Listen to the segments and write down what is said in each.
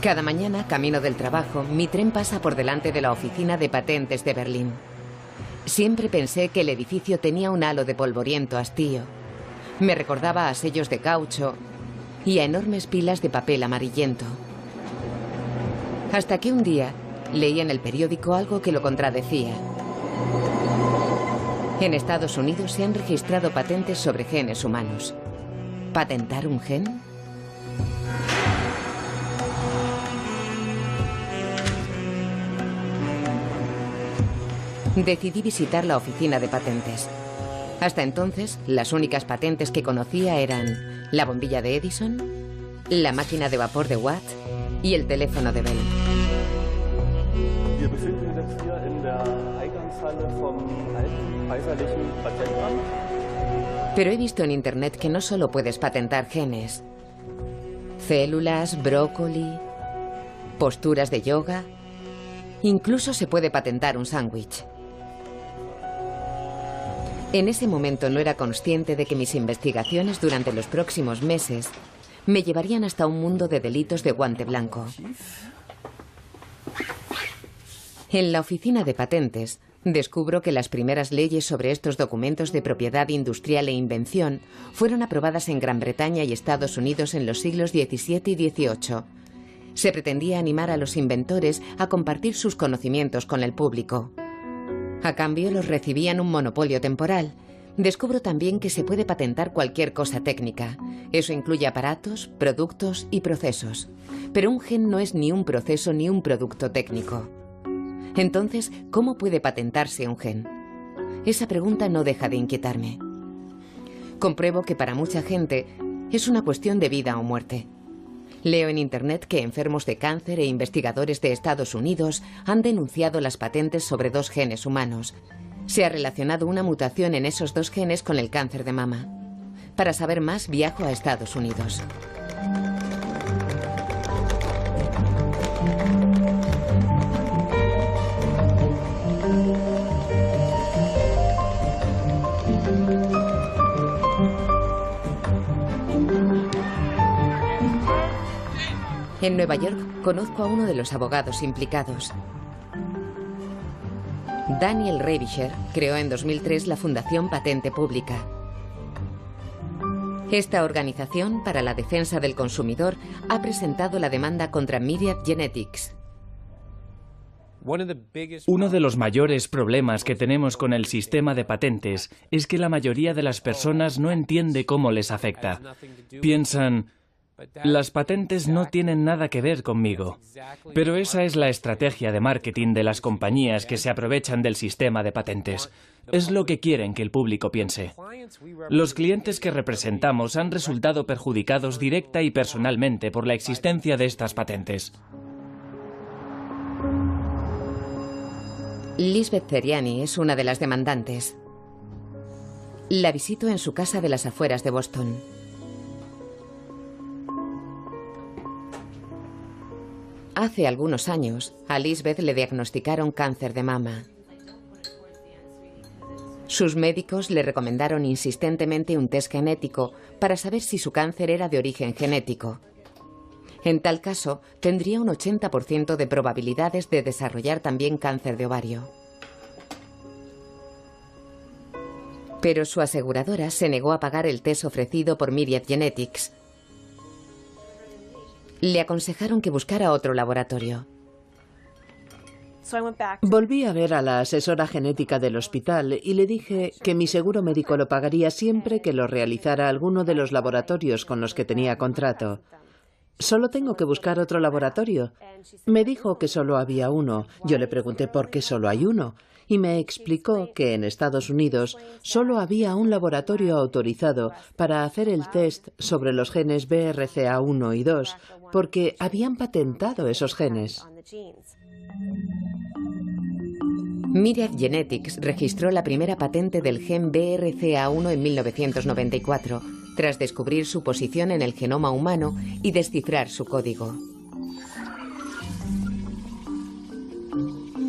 Cada mañana, camino del trabajo, mi tren pasa por delante de la oficina de patentes de Berlín. Siempre pensé que el edificio tenía un halo de polvoriento hastío. Me recordaba a sellos de caucho y a enormes pilas de papel amarillento. Hasta que un día leí en el periódico algo que lo contradecía. En Estados Unidos se han registrado patentes sobre genes humanos. ¿Patentar un gen? Decidí visitar la oficina de patentes. Hasta entonces, las únicas patentes que conocía eran la bombilla de Edison, la máquina de vapor de Watt y el teléfono de Bell. Wir befinden uns hier en la Eingangshalle vom alten kaiserlichen Patentamt. Pero he visto en internet que no solo puedes patentar genes, células, brócoli, posturas de yoga, incluso se puede patentar un sándwich. En ese momento no era consciente de que mis investigaciones durante los próximos meses me llevarían hasta un mundo de delitos de guante blanco. En la oficina de patentes, descubro que las primeras leyes sobre estos documentos de propiedad industrial e invención fueron aprobadas en Gran Bretaña y Estados Unidos en los siglos XVII y XVIII. Se pretendía animar a los inventores a compartir sus conocimientos con el público. A cambio, los recibían un monopolio temporal. Descubro también que se puede patentar cualquier cosa técnica. Eso incluye aparatos, productos y procesos. Pero un gen no es ni un proceso ni un producto técnico. Entonces, ¿cómo puede patentarse un gen? Esa pregunta no deja de inquietarme. Compruebo que para mucha gente es una cuestión de vida o muerte. Leo en internet que enfermos de cáncer e investigadores de Estados Unidos han denunciado las patentes sobre 2 genes humanos. Se ha relacionado una mutación en esos 2 genes con el cáncer de mama. Para saber más, viajo a Estados Unidos. En Nueva York conozco a uno de los abogados implicados. Daniel Revischer creó en 2003 la Fundación Patente Pública. Esta organización para la defensa del consumidor ha presentado la demanda contra Myriad Genetics. Uno de los mayores problemas que tenemos con el sistema de patentes es que la mayoría de las personas no entiende cómo les afecta. Piensan: las patentes no tienen nada que ver conmigo. Pero esa es la estrategia de marketing de las compañías que se aprovechan del sistema de patentes. Es lo que quieren que el público piense. Los clientes que representamos han resultado perjudicados directa y personalmente por la existencia de estas patentes. Lisbeth Zeriani es una de las demandantes. La visito en su casa de las afueras de Boston. Hace algunos años, a Lisbeth le diagnosticaron cáncer de mama. Sus médicos le recomendaron insistentemente un test genético para saber si su cáncer era de origen genético. En tal caso, tendría un 80% de probabilidades de desarrollar también cáncer de ovario. Pero su aseguradora se negó a pagar el test ofrecido por Myriad Genetics. Le aconsejaron que buscara otro laboratorio. Volví a ver a la asesora genética del hospital y le dije que mi seguro médico lo pagaría siempre que lo realizara alguno de los laboratorios con los que tenía contrato. Solo tengo que buscar otro laboratorio. Me dijo que solo había uno. Yo le pregunté por qué solo hay uno y me explicó que en Estados Unidos solo había un laboratorio autorizado para hacer el test sobre los genes BRCA1 y 2 porque habían patentado esos genes. Myriad Genetics registró la primera patente del gen BRCA1 en 1994, tras descubrir su posición en el genoma humano y descifrar su código.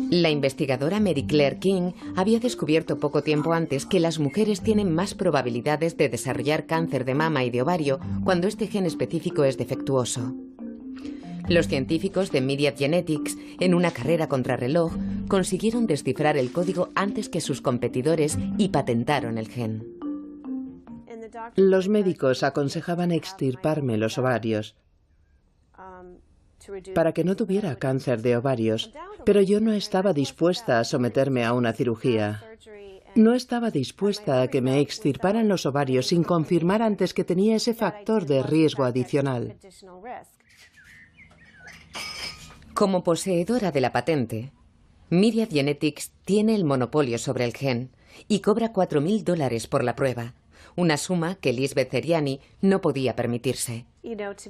La investigadora Mary Claire King había descubierto poco tiempo antes que las mujeres tienen más probabilidades de desarrollar cáncer de mama y de ovario cuando este gen específico es defectuoso. Los científicos de Myriad Genetics, en una carrera contrarreloj, consiguieron descifrar el código antes que sus competidores y patentaron el gen. Los médicos aconsejaban extirparme los ovarios para que no tuviera cáncer de ovarios, pero yo no estaba dispuesta a someterme a una cirugía. No estaba dispuesta a que me extirparan los ovarios sin confirmar antes que tenía ese factor de riesgo adicional. Como poseedora de la patente, Myriad Genetics tiene el monopolio sobre el gen y cobra $4.000 por la prueba, una suma que Lisbeth Seriani no podía permitirse.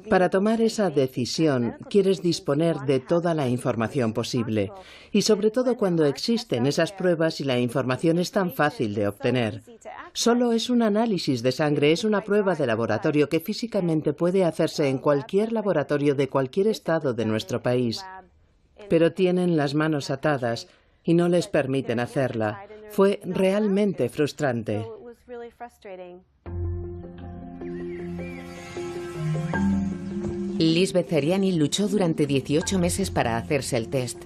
Para tomar esa decisión, quieres disponer de toda la información posible, y sobre todo cuando existen esas pruebas y la información es tan fácil de obtener. Solo es un análisis de sangre, es una prueba de laboratorio que físicamente puede hacerse en cualquier laboratorio de cualquier estado de nuestro país. Pero tienen las manos atadas y no les permiten hacerla. Fue realmente frustrante. Lisbeth Seriani luchó durante 18 meses para hacerse el test,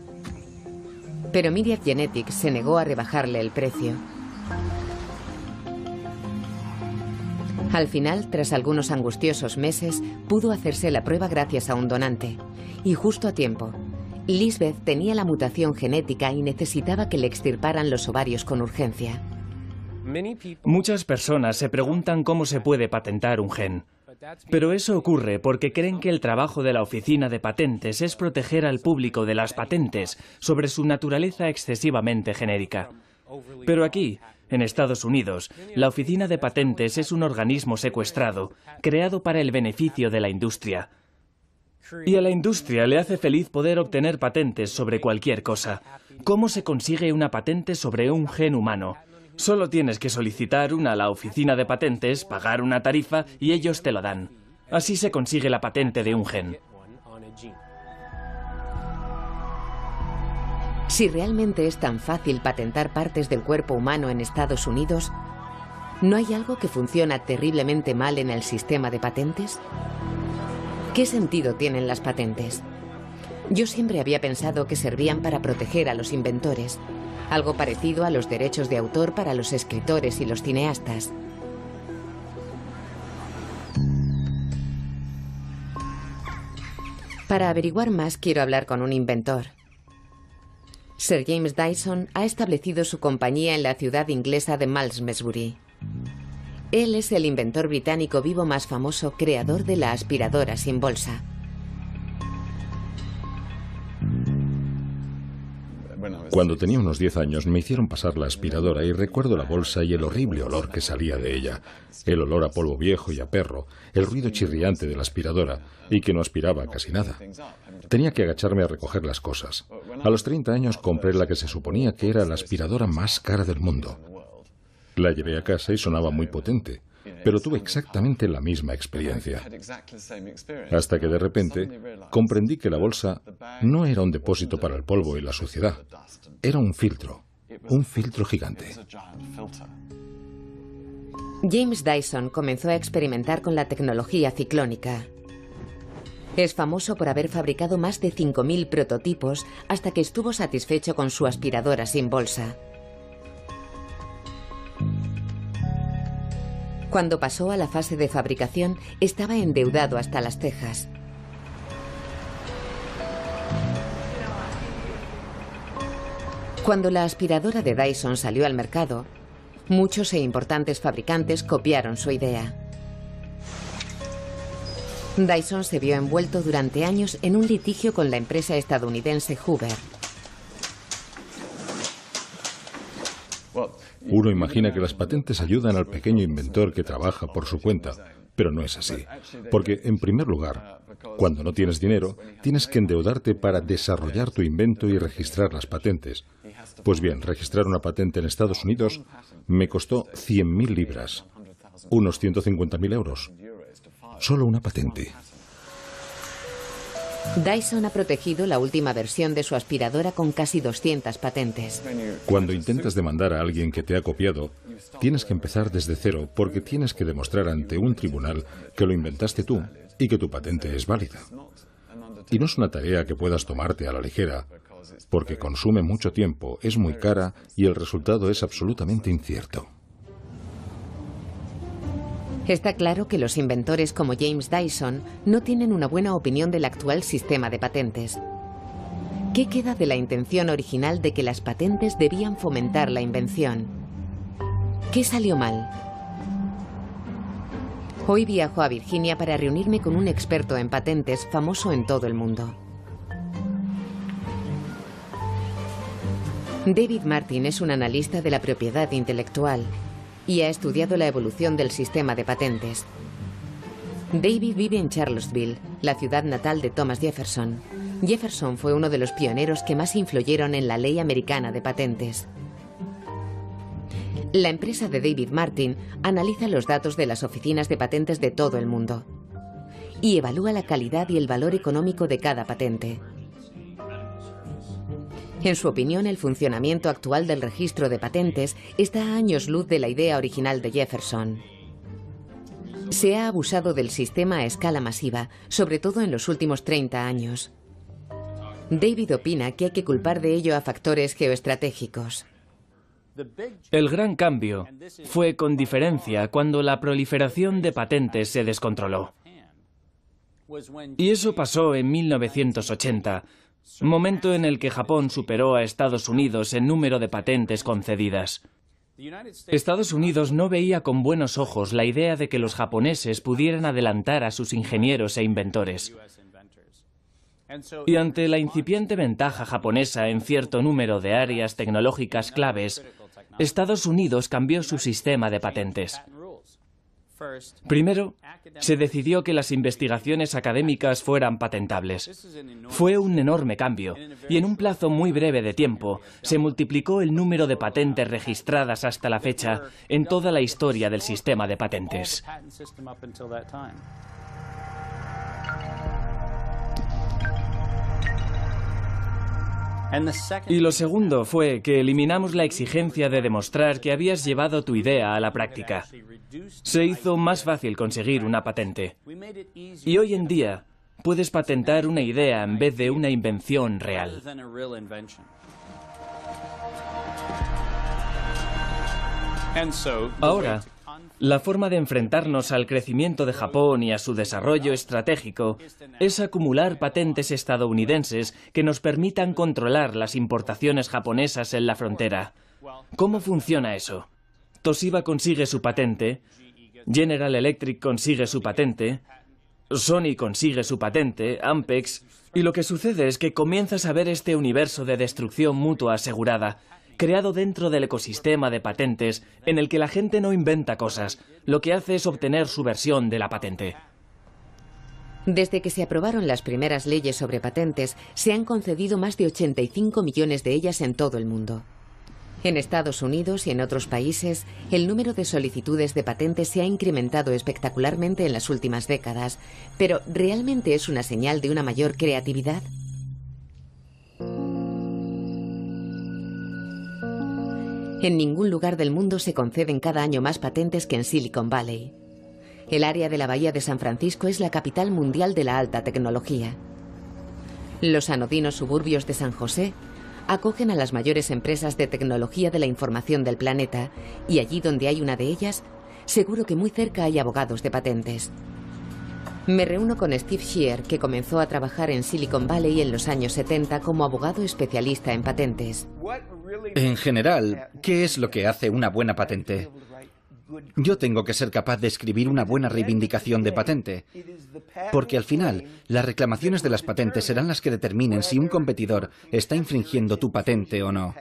pero Myriad Genetics se negó a rebajarle el precio. Al final, tras algunos angustiosos meses, pudo hacerse la prueba gracias a un donante, y justo a tiempo. Lisbeth tenía la mutación genética y necesitaba que le extirparan los ovarios con urgencia. Muchas personas se preguntan cómo se puede patentar un gen. Pero eso ocurre porque creen que el trabajo de la oficina de patentes es proteger al público de las patentes sobre su naturaleza excesivamente genérica. Pero aquí, en Estados Unidos, la oficina de patentes es un organismo secuestrado, creado para el beneficio de la industria. Y a la industria le hace feliz poder obtener patentes sobre cualquier cosa. ¿Cómo se consigue una patente sobre un gen humano? Solo tienes que solicitar una a la oficina de patentes, pagar una tarifa y ellos te lo dan. Así se consigue la patente de un gen. Si realmente es tan fácil patentar partes del cuerpo humano en Estados Unidos, ¿no hay algo que funciona terriblemente mal en el sistema de patentes? ¿Qué sentido tienen las patentes? Yo siempre había pensado que servían para proteger a los inventores, algo parecido a los derechos de autor para los escritores y los cineastas. Para averiguar más, quiero hablar con un inventor. Sir James Dyson ha establecido su compañía en la ciudad inglesa de Malmesbury. Él es el inventor británico vivo más famoso, creador de la aspiradora sin bolsa. Cuando tenía unos 10 años me hicieron pasar la aspiradora y recuerdo la bolsa y el horrible olor que salía de ella. El olor a polvo viejo y a perro, el ruido chirriante de la aspiradora y que no aspiraba casi nada. Tenía que agacharme a recoger las cosas. A los 30 años compré la que se suponía que era la aspiradora más cara del mundo. La llevé a casa y sonaba muy potente, pero tuve exactamente la misma experiencia. Hasta que de repente comprendí que la bolsa no era un depósito para el polvo y la suciedad. Era un filtro gigante. James Dyson comenzó a experimentar con la tecnología ciclónica. Es famoso por haber fabricado más de 5.000 prototipos hasta que estuvo satisfecho con su aspiradora sin bolsa. Cuando pasó a la fase de fabricación, estaba endeudado hasta las cejas. Cuando la aspiradora de Dyson salió al mercado, muchos e importantes fabricantes copiaron su idea. Dyson se vio envuelto durante años en un litigio con la empresa estadounidense Hoover. Uno imagina que las patentes ayudan al pequeño inventor que trabaja por su cuenta, pero no es así. Porque, en primer lugar, cuando no tienes dinero, tienes que endeudarte para desarrollar tu invento y registrar las patentes. Pues bien, registrar una patente en Estados Unidos me costó 100.000 libras, unos 150.000 euros. Solo una patente. Dyson ha protegido la última versión de su aspiradora con casi 200 patentes. Cuando intentas demandar a alguien que te ha copiado, tienes que empezar desde cero porque tienes que demostrar ante un tribunal que lo inventaste tú y que tu patente es válida. Y no es una tarea que puedas tomarte a la ligera, porque consume mucho tiempo, es muy cara y el resultado es absolutamente incierto. Está claro que los inventores como James Dyson no tienen una buena opinión del actual sistema de patentes. ¿Qué queda de la intención original de que las patentes debían fomentar la invención? ¿Qué salió mal? Hoy viajo a Virginia para reunirme con un experto en patentes famoso en todo el mundo. David Martin es un analista de la propiedad intelectual y ha estudiado la evolución del sistema de patentes. David vive en Charlottesville, la ciudad natal de Thomas Jefferson. Jefferson fue uno de los pioneros que más influyeron en la ley americana de patentes. La empresa de David Martin analiza los datos de las oficinas de patentes de todo el mundo y evalúa la calidad y el valor económico de cada patente. En su opinión, el funcionamiento actual del registro de patentes está a años luz de la idea original de Jefferson. Se ha abusado del sistema a escala masiva, sobre todo en los últimos 30 años. David opina que hay que culpar de ello a factores geoestratégicos. El gran cambio fue con diferencia cuando la proliferación de patentes se descontroló. Y eso pasó en 1980, momento en el que Japón superó a Estados Unidos en número de patentes concedidas. Estados Unidos no veía con buenos ojos la idea de que los japoneses pudieran adelantar a sus ingenieros e inventores. Y ante la incipiente ventaja japonesa en cierto número de áreas tecnológicas claves, Estados Unidos cambió su sistema de patentes. Primero, se decidió que las investigaciones académicas fueran patentables. Fue un enorme cambio, y en un plazo muy breve de tiempo, se multiplicó el número de patentes registradas hasta la fecha en toda la historia del sistema de patentes. Y lo segundo fue que eliminamos la exigencia de demostrar que habías llevado tu idea a la práctica. Se hizo más fácil conseguir una patente. Y hoy en día puedes patentar una idea en vez de una invención real. Ahora, la forma de enfrentarnos al crecimiento de Japón y a su desarrollo estratégico es acumular patentes estadounidenses que nos permitan controlar las importaciones japonesas en la frontera. ¿Cómo funciona eso? Toshiba consigue su patente, General Electric consigue su patente, Sony consigue su patente, Ampex, y lo que sucede es que comienzas a ver este universo de destrucción mutua asegurada, creado dentro del ecosistema de patentes en el que la gente no inventa cosas, lo que hace es obtener su versión de la patente. Desde que se aprobaron las primeras leyes sobre patentes, se han concedido más de 85 millones de ellas en todo el mundo. En Estados Unidos y en otros países, el número de solicitudes de patentes se ha incrementado espectacularmente en las últimas décadas, pero ¿realmente es una señal de una mayor creatividad? En ningún lugar del mundo se conceden cada año más patentes que en Silicon Valley. El área de la Bahía de San Francisco es la capital mundial de la alta tecnología. Los anodinos suburbios de San José acogen a las mayores empresas de tecnología de la información del planeta, y allí donde hay una de ellas, seguro que muy cerca hay abogados de patentes. Me reúno con Steve Shear, que comenzó a trabajar en Silicon Valley en los años 70 como abogado especialista en patentes. En general, ¿qué es lo que hace una buena patente? Yo tengo que ser capaz de escribir una buena reivindicación de patente, porque al final, las reclamaciones de las patentes serán las que determinen si un competidor está infringiendo tu patente o no.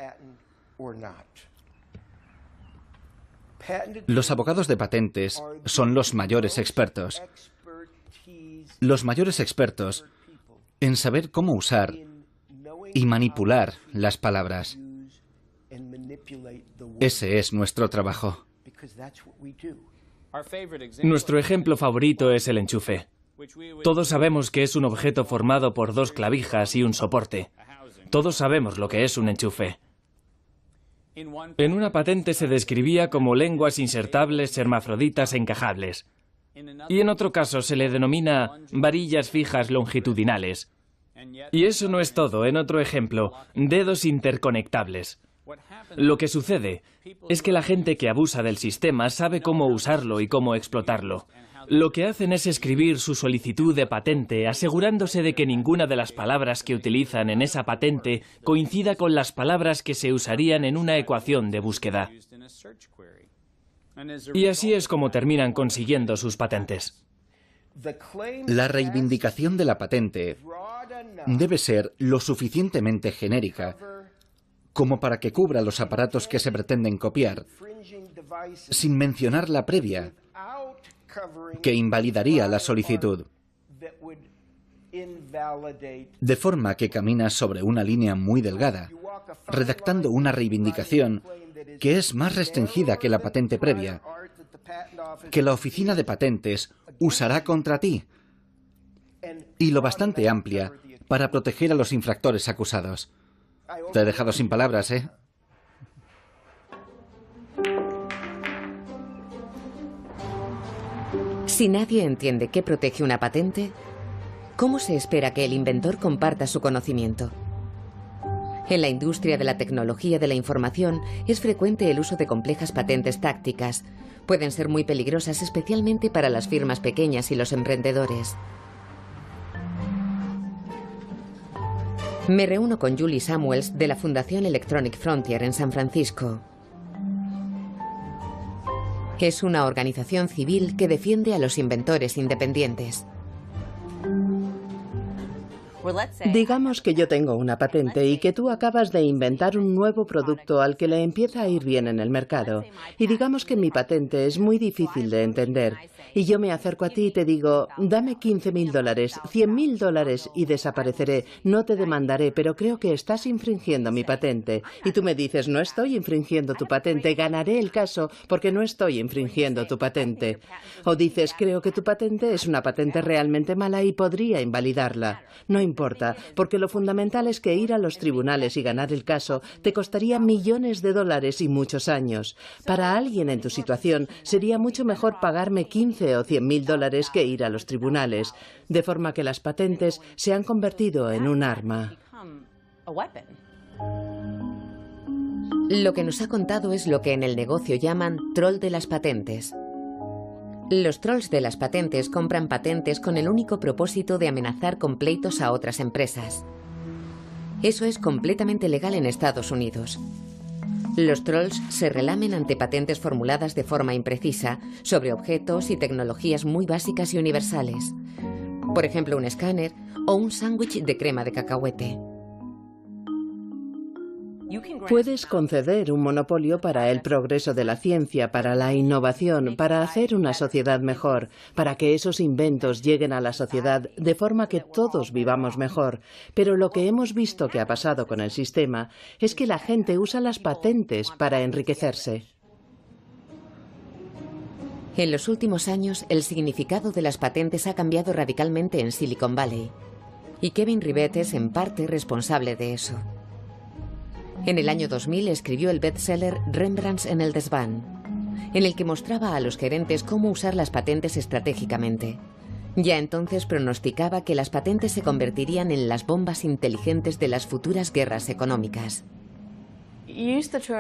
Los abogados de patentes son los mayores expertos. Los mayores expertos en saber cómo usar y manipular las palabras. Ese es nuestro trabajo. Nuestro ejemplo favorito es el enchufe. Todos sabemos que es un objeto formado por dos clavijas y un soporte. Todos sabemos lo que es un enchufe. En una patente se describía como lenguas insertables hermafroditas encajables. Y en otro caso se le denomina varillas fijas longitudinales. Y eso no es todo. En otro ejemplo, dedos interconectables. Lo que sucede es que la gente que abusa del sistema sabe cómo usarlo y cómo explotarlo. Lo que hacen es escribir su solicitud de patente asegurándose de que ninguna de las palabras que utilizan en esa patente coincida con las palabras que se usarían en una ecuación de búsqueda. Y así es como terminan consiguiendo sus patentes. La reivindicación de la patente debe ser lo suficientemente genérica como para que cubra los aparatos que se pretenden copiar, sin mencionar la previa, que invalidaría la solicitud. De forma que caminas sobre una línea muy delgada, redactando una reivindicación que es más restringida que la patente previa, que la oficina de patentes usará contra ti, y lo bastante amplia para proteger a los infractores acusados. Te he dejado sin palabras, ¿eh? Si nadie entiende qué protege una patente, ¿cómo se espera que el inventor comparta su conocimiento? En la industria de la tecnología de la información es frecuente el uso de complejas patentes tácticas. Pueden ser muy peligrosas, especialmente para las firmas pequeñas y los emprendedores. Me reúno con Julie Samuels de la Fundación Electronic Frontier en San Francisco. Es una organización civil que defiende a los inventores independientes. Digamos que yo tengo una patente y que tú acabas de inventar un nuevo producto al que le empieza a ir bien en el mercado. Y digamos que mi patente es muy difícil de entender. Y yo me acerco a ti y te digo, dame $15.000, $100.000 y desapareceré. No te demandaré, pero creo que estás infringiendo mi patente. Y tú me dices, no estoy infringiendo tu patente, ganaré el caso porque no estoy infringiendo tu patente. O dices, creo que tu patente es una patente realmente mala y podría invalidarla. No importa, porque lo fundamental es que ir a los tribunales y ganar el caso te costaría millones de dólares y muchos años. Para alguien en tu situación sería mucho mejor pagarme 15 o 100.000 dólares que ir a los tribunales, de forma que las patentes se han convertido en un arma. Lo que nos ha contado es lo que en el negocio llaman troll de las patentes. Los trolls de las patentes compran patentes con el único propósito de amenazar con pleitos a otras empresas. Eso es completamente legal en Estados Unidos. Los trolls se relamen ante patentes formuladas de forma imprecisa sobre objetos y tecnologías muy básicas y universales. Por ejemplo, un escáner o un sándwich de crema de cacahuete. Puedes conceder un monopolio para el progreso de la ciencia, para la innovación, para hacer una sociedad mejor, para que esos inventos lleguen a la sociedad de forma que todos vivamos mejor. Pero lo que hemos visto que ha pasado con el sistema es que la gente usa las patentes para enriquecerse. En los últimos años, el significado de las patentes ha cambiado radicalmente en Silicon Valley. Y Kevin Rivett es en parte responsable de eso. En el año 2000 escribió el bestseller Rembrandts en el desván, en el que mostraba a los gerentes cómo usar las patentes estratégicamente. Ya entonces pronosticaba que las patentes se convertirían en las bombas inteligentes de las futuras guerras económicas.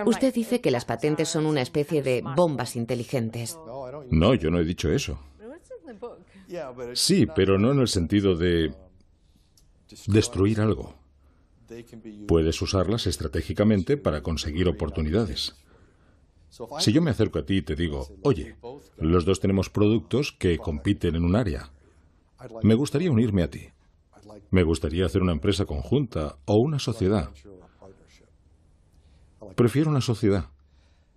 Usted dice que las patentes son una especie de bombas inteligentes. No, yo no he dicho eso. Sí, pero no en el sentido de destruir algo. Puedes usarlas estratégicamente para conseguir oportunidades. Si yo me acerco a ti y te digo, oye, los dos tenemos productos que compiten en un área. Me gustaría unirme a ti. Me gustaría hacer una empresa conjunta o una sociedad. Prefiero una sociedad.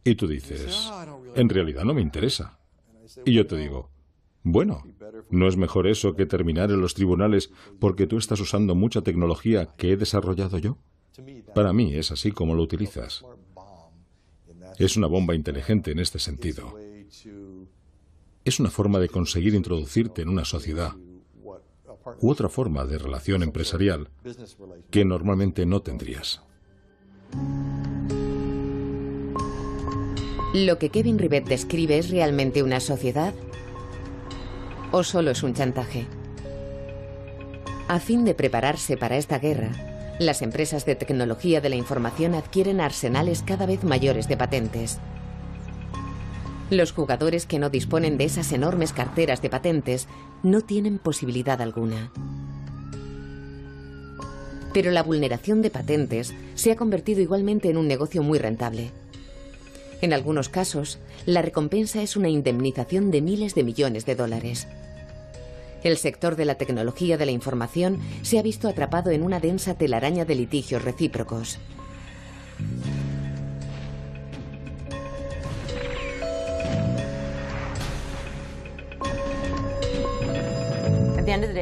Y tú dices, en realidad no me interesa. Y yo te digo, bueno, ¿no es mejor eso que terminar en los tribunales porque tú estás usando mucha tecnología que he desarrollado yo? Para mí es así como lo utilizas. Es una bomba inteligente en este sentido. Es una forma de conseguir introducirte en una sociedad u otra forma de relación empresarial que normalmente no tendrías. ¿Lo que Kevin Rivett describe es realmente una sociedad? ¿O solo es un chantaje? A fin de prepararse para esta guerra, las empresas de tecnología de la información adquieren arsenales cada vez mayores de patentes. Los jugadores que no disponen de esas enormes carteras de patentes no tienen posibilidad alguna. Pero la vulneración de patentes se ha convertido igualmente en un negocio muy rentable. En algunos casos, la recompensa es una indemnización de miles de millones de dólares. El sector de la tecnología de la información se ha visto atrapado en una densa telaraña de litigios recíprocos.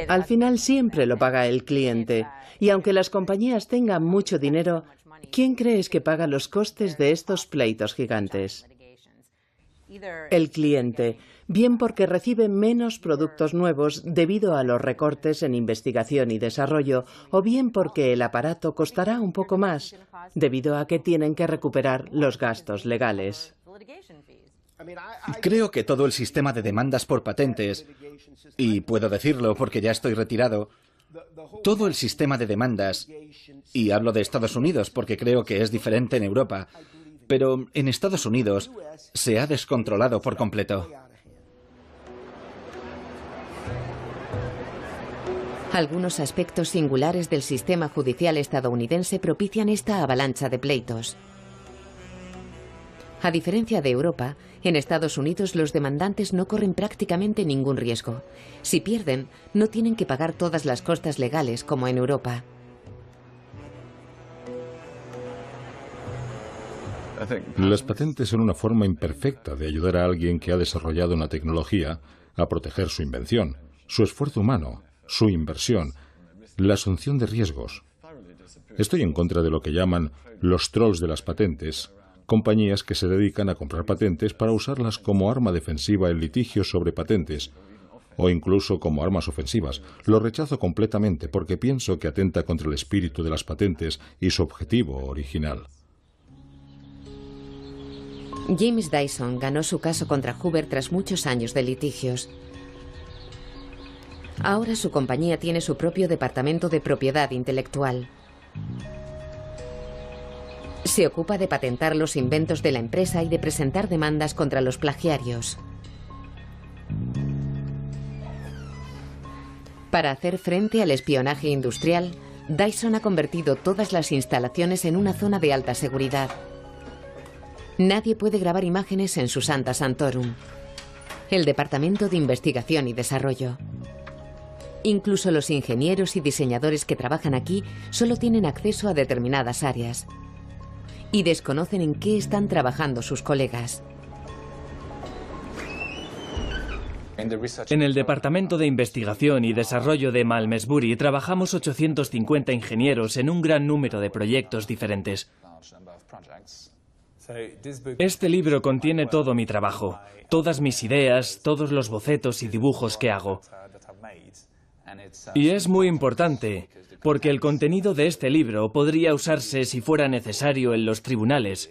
Al final siempre lo paga el cliente. Y aunque las compañías tengan mucho dinero, ¿quién crees que paga los costes de estos pleitos gigantes? El cliente, bien porque recibe menos productos nuevos debido a los recortes en investigación y desarrollo, o bien porque el aparato costará un poco más, debido a que tienen que recuperar los gastos legales. Creo que todo el sistema de demandas por patentes, y puedo decirlo porque ya estoy retirado, todo el sistema de demandas, y hablo de Estados Unidos porque creo que es diferente en Europa, pero en Estados Unidos se ha descontrolado por completo. Algunos aspectos singulares del sistema judicial estadounidense propician esta avalancha de pleitos. A diferencia de Europa, en Estados Unidos los demandantes no corren prácticamente ningún riesgo. Si pierden, no tienen que pagar todas las costas legales como en Europa. Las patentes son una forma imperfecta de ayudar a alguien que ha desarrollado una tecnología a proteger su invención, su esfuerzo humano, su inversión, la asunción de riesgos. Estoy en contra de lo que llaman los trolls de las patentes, compañías que se dedican a comprar patentes para usarlas como arma defensiva en litigios sobre patentes, o incluso como armas ofensivas. Lo rechazo completamente porque pienso que atenta contra el espíritu de las patentes y su objetivo original. James Dyson ganó su caso contra Hoover tras muchos años de litigios. Ahora su compañía tiene su propio departamento de propiedad intelectual. Se ocupa de patentar los inventos de la empresa y de presentar demandas contra los plagiarios. Para hacer frente al espionaje industrial, Dyson ha convertido todas las instalaciones en una zona de alta seguridad. Nadie puede grabar imágenes en su Santa Santorum, el Departamento de Investigación y Desarrollo. Incluso los ingenieros y diseñadores que trabajan aquí solo tienen acceso a determinadas áreas y desconocen en qué están trabajando sus colegas. En el Departamento de Investigación y Desarrollo de Malmesbury trabajamos 850 ingenieros en un gran número de proyectos diferentes. Este libro contiene todo mi trabajo, todas mis ideas, todos los bocetos y dibujos que hago. Y es muy importante, porque el contenido de este libro podría usarse si fuera necesario en los tribunales,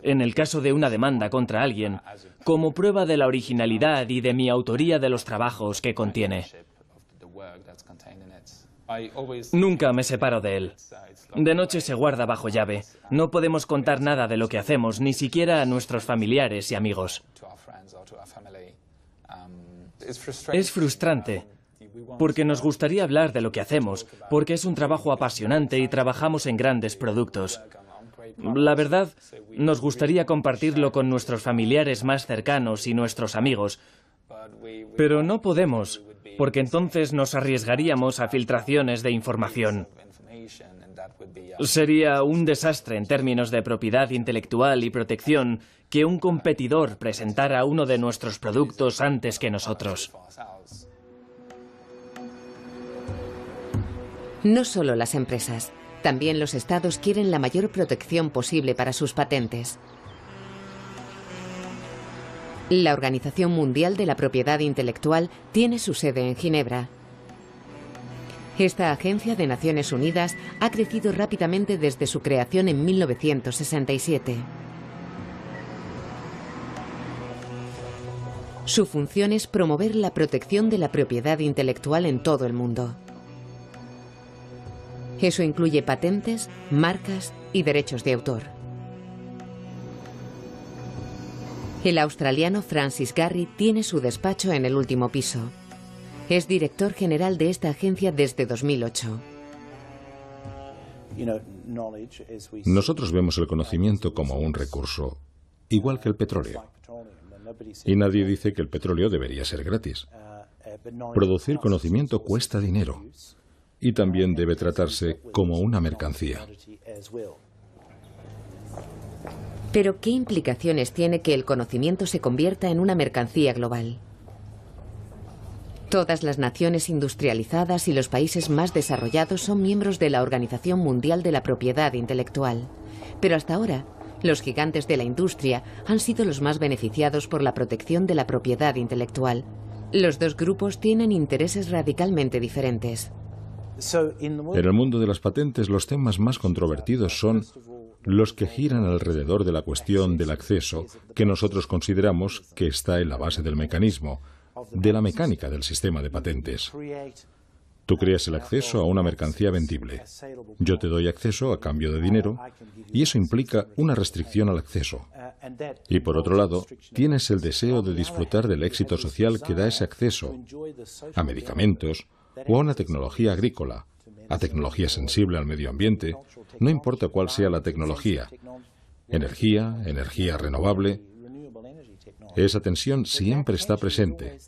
en el caso de una demanda contra alguien, como prueba de la originalidad y de mi autoría de los trabajos que contiene. Nunca me separo de él. De noche se guarda bajo llave. No podemos contar nada de lo que hacemos, ni siquiera a nuestros familiares y amigos. Es frustrante, porque nos gustaría hablar de lo que hacemos, porque es un trabajo apasionante y trabajamos en grandes productos. La verdad, nos gustaría compartirlo con nuestros familiares más cercanos y nuestros amigos, pero no podemos, porque entonces nos arriesgaríamos a filtraciones de información. Sería un desastre en términos de propiedad intelectual y protección que un competidor presentara uno de nuestros productos antes que nosotros. No solo las empresas, también los estados quieren la mayor protección posible para sus patentes. La Organización Mundial de la Propiedad Intelectual tiene su sede en Ginebra. Esta agencia de Naciones Unidas ha crecido rápidamente desde su creación en 1967. Su función es promover la protección de la propiedad intelectual en todo el mundo. Eso incluye patentes, marcas y derechos de autor. El australiano Francis Gurry tiene su despacho en el último piso. Es director general de esta agencia desde 2008. Nosotros vemos el conocimiento como un recurso, igual que el petróleo. Y nadie dice que el petróleo debería ser gratis. Producir conocimiento cuesta dinero y también debe tratarse como una mercancía. Pero, ¿qué implicaciones tiene que el conocimiento se convierta en una mercancía global? Todas las naciones industrializadas y los países más desarrollados son miembros de la Organización Mundial de la Propiedad Intelectual. Pero hasta ahora, los gigantes de la industria han sido los más beneficiados por la protección de la propiedad intelectual. Los dos grupos tienen intereses radicalmente diferentes. En el mundo de las patentes, los temas más controvertidos son los que giran alrededor de la cuestión del acceso, que nosotros consideramos que está en la base del mecanismo, de la mecánica del sistema de patentes. Tú creas el acceso a una mercancía vendible. Yo te doy acceso a cambio de dinero, y eso implica una restricción al acceso. Y por otro lado, tienes el deseo de disfrutar del éxito social que da ese acceso a medicamentos o a una tecnología agrícola, a tecnología sensible al medio ambiente, no importa cuál sea la tecnología, energía renovable. Esa tensión siempre está presente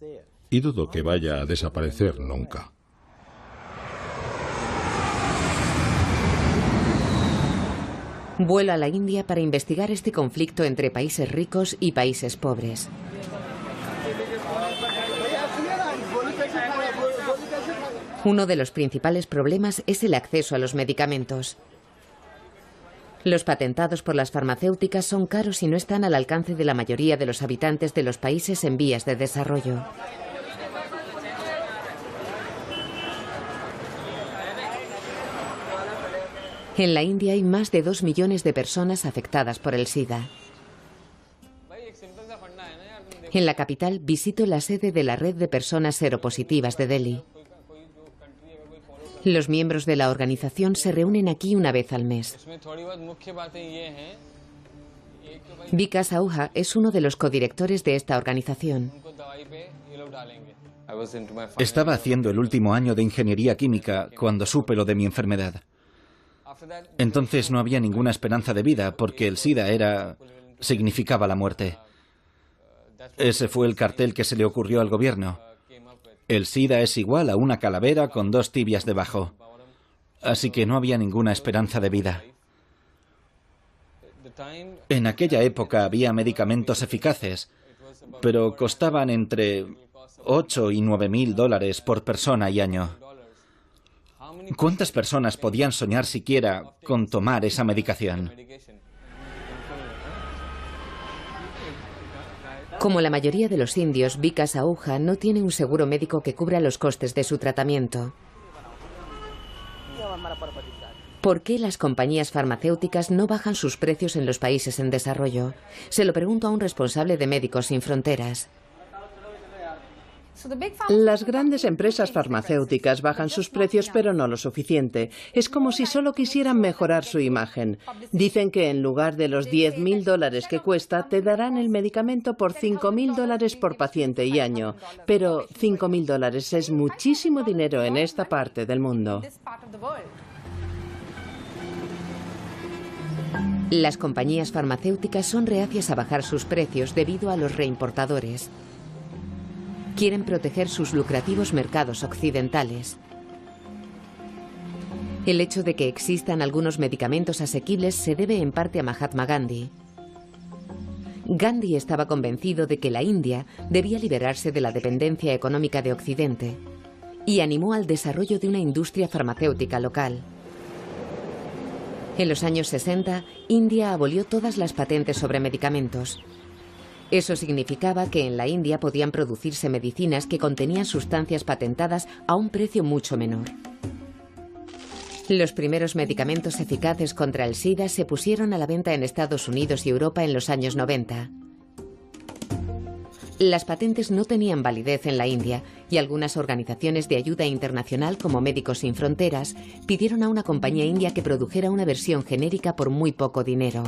y dudo que vaya a desaparecer nunca. Vuela a la India para investigar este conflicto entre países ricos y países pobres. Uno de los principales problemas es el acceso a los medicamentos. Los patentados por las farmacéuticas son caros y no están al alcance de la mayoría de los habitantes de los países en vías de desarrollo. En la India hay más de 2 millones de personas afectadas por el SIDA. En la capital visito la sede de la Red de Personas Seropositivas de Delhi. Los miembros de la organización se reúnen aquí una vez al mes. Vikas Ahuja es uno de los codirectores de esta organización. Estaba haciendo el último año de ingeniería química cuando supe lo de mi enfermedad. Entonces no había ninguna esperanza de vida porque el SIDA significaba la muerte. Ese fue el cartel que se le ocurrió al gobierno. El SIDA es igual a una calavera con 2 tibias debajo. Así que no había ninguna esperanza de vida. En aquella época había medicamentos eficaces, pero costaban entre 8 y 9 mil dólares por persona y año. ¿Cuántas personas podían soñar siquiera con tomar esa medicación? Como la mayoría de los indios, Vikas Ahuja no tiene un seguro médico que cubra los costes de su tratamiento. ¿Por qué las compañías farmacéuticas no bajan sus precios en los países en desarrollo? Se lo pregunto a un responsable de Médicos Sin Fronteras. Las grandes empresas farmacéuticas bajan sus precios, pero no lo suficiente. Es como si solo quisieran mejorar su imagen. Dicen que en lugar de los 10.000 dólares que cuesta, te darán el medicamento por 5.000 dólares por paciente y año. Pero 5.000 dólares es muchísimo dinero en esta parte del mundo. Las compañías farmacéuticas son reacias a bajar sus precios debido a los reimportadores. Quieren proteger sus lucrativos mercados occidentales. El hecho de que existan algunos medicamentos asequibles se debe en parte a Mahatma Gandhi. Gandhi estaba convencido de que la India debía liberarse de la dependencia económica de Occidente y animó al desarrollo de una industria farmacéutica local. En los años 60, India abolió todas las patentes sobre medicamentos. Eso significaba que en la India podían producirse medicinas que contenían sustancias patentadas a un precio mucho menor. Los primeros medicamentos eficaces contra el SIDA se pusieron a la venta en Estados Unidos y Europa en los años 90. Las patentes no tenían validez en la India y algunas organizaciones de ayuda internacional como Médicos Sin Fronteras pidieron a una compañía india que produjera una versión genérica por muy poco dinero.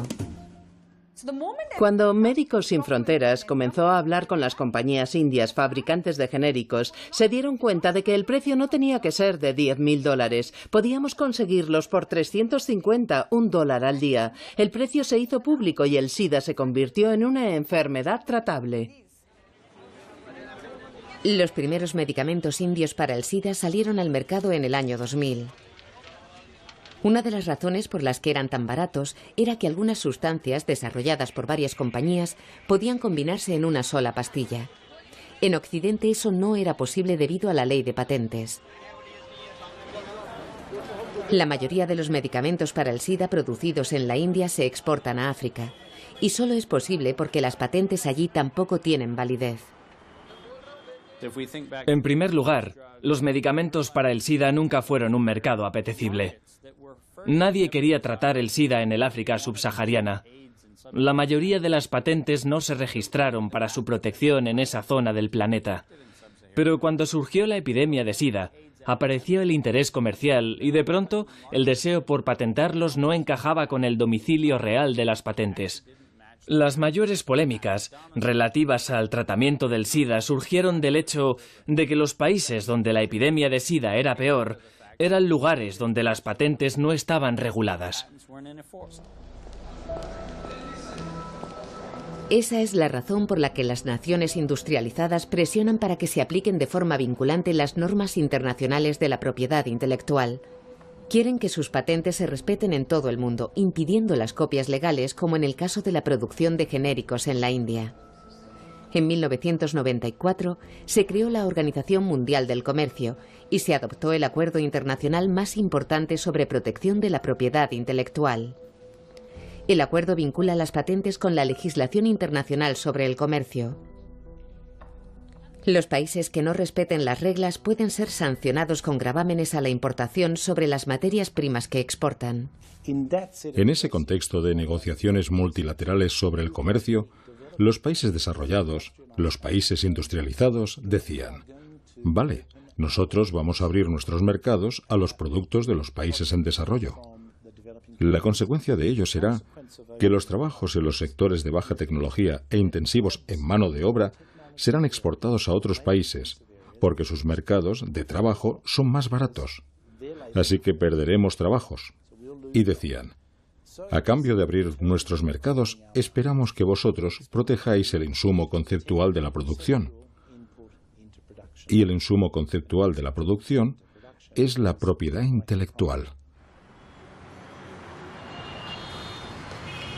Cuando Médicos Sin Fronteras comenzó a hablar con las compañías indias fabricantes de genéricos, se dieron cuenta de que el precio no tenía que ser de $10.000. Podíamos conseguirlos por 350, $1 al día. El precio se hizo público y el SIDA se convirtió en una enfermedad tratable. Los primeros medicamentos indios para el SIDA salieron al mercado en el año 2000. Una de las razones por las que eran tan baratos era que algunas sustancias desarrolladas por varias compañías podían combinarse en una sola pastilla. En Occidente eso no era posible debido a la ley de patentes. La mayoría de los medicamentos para el SIDA producidos en la India se exportan a África. Y solo es posible porque las patentes allí tampoco tienen validez. En primer lugar, los medicamentos para el SIDA nunca fueron un mercado apetecible. Nadie quería tratar el SIDA en el África subsahariana. La mayoría de las patentes no se registraron para su protección en esa zona del planeta. Pero cuando surgió la epidemia de SIDA, apareció el interés comercial y de pronto el deseo por patentarlos no encajaba con el domicilio real de las patentes. Las mayores polémicas relativas al tratamiento del SIDA surgieron del hecho de que los países donde la epidemia de SIDA era peor eran lugares donde las patentes no estaban reguladas. Esa es la razón por la que las naciones industrializadas presionan para que se apliquen de forma vinculante las normas internacionales de la propiedad intelectual. Quieren que sus patentes se respeten en todo el mundo, impidiendo las copias legales, como en el caso de la producción de genéricos en la India. En 1994 se creó la Organización Mundial del Comercio y se adoptó el acuerdo internacional más importante sobre protección de la propiedad intelectual. El acuerdo vincula las patentes con la legislación internacional sobre el comercio. Los países que no respeten las reglas pueden ser sancionados con gravámenes a la importación sobre las materias primas que exportan. En ese contexto de negociaciones multilaterales sobre el comercio, los países desarrollados, los países industrializados, decían: vale, nosotros vamos a abrir nuestros mercados a los productos de los países en desarrollo. La consecuencia de ello será que los trabajos en los sectores de baja tecnología e intensivos en mano de obra serán exportados a otros países, porque sus mercados de trabajo son más baratos. Así que perderemos trabajos. Y decían: a cambio de abrir nuestros mercados, esperamos que vosotros protejáis el insumo conceptual de la producción. Y el insumo conceptual de la producción es la propiedad intelectual.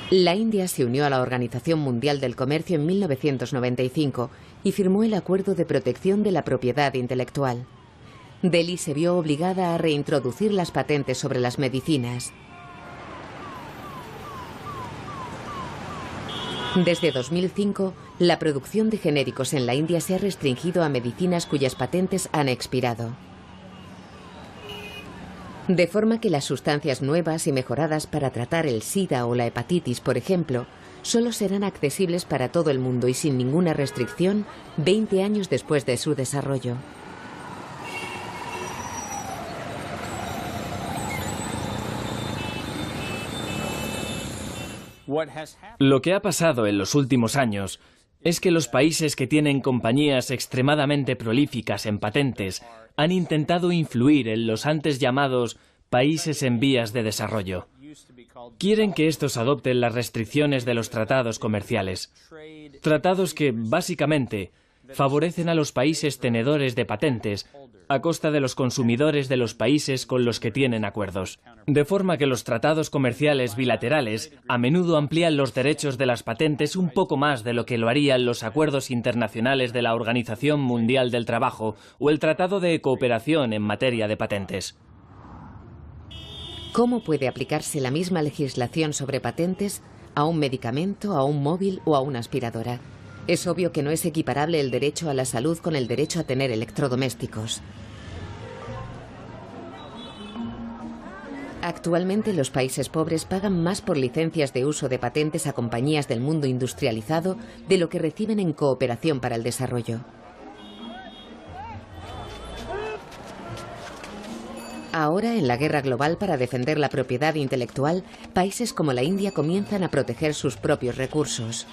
La India se unió a la Organización Mundial del Comercio en 1995 y firmó el Acuerdo de Protección de la Propiedad Intelectual. Delhi se vio obligada a reintroducir las patentes sobre las medicinas. Desde 2005, la producción de genéricos en la India se ha restringido a medicinas cuyas patentes han expirado. De forma que las sustancias nuevas y mejoradas para tratar el SIDA o la hepatitis, por ejemplo, solo serán accesibles para todo el mundo y sin ninguna restricción 20 años después de su desarrollo. Lo que ha pasado en los últimos años es que los países que tienen compañías extremadamente prolíficas en patentes han intentado influir en los antes llamados países en vías de desarrollo. Quieren que estos adopten las restricciones de los tratados comerciales. Tratados que, básicamente, favorecen a los países tenedores de patentes a costa de los consumidores de los países con los que tienen acuerdos. De forma que los tratados comerciales bilaterales a menudo amplían los derechos de las patentes un poco más de lo que lo harían los acuerdos internacionales de la Organización Mundial del Trabajo o el Tratado de Cooperación en materia de patentes. ¿Cómo puede aplicarse la misma legislación sobre patentes a un medicamento, a un móvil o a una aspiradora? Es obvio que no es equiparable el derecho a la salud con el derecho a tener electrodomésticos. Actualmente los países pobres pagan más por licencias de uso de patentes a compañías del mundo industrializado de lo que reciben en cooperación para el desarrollo. Ahora, en la guerra global para defender la propiedad intelectual, países como la India comienzan a proteger sus propios recursos.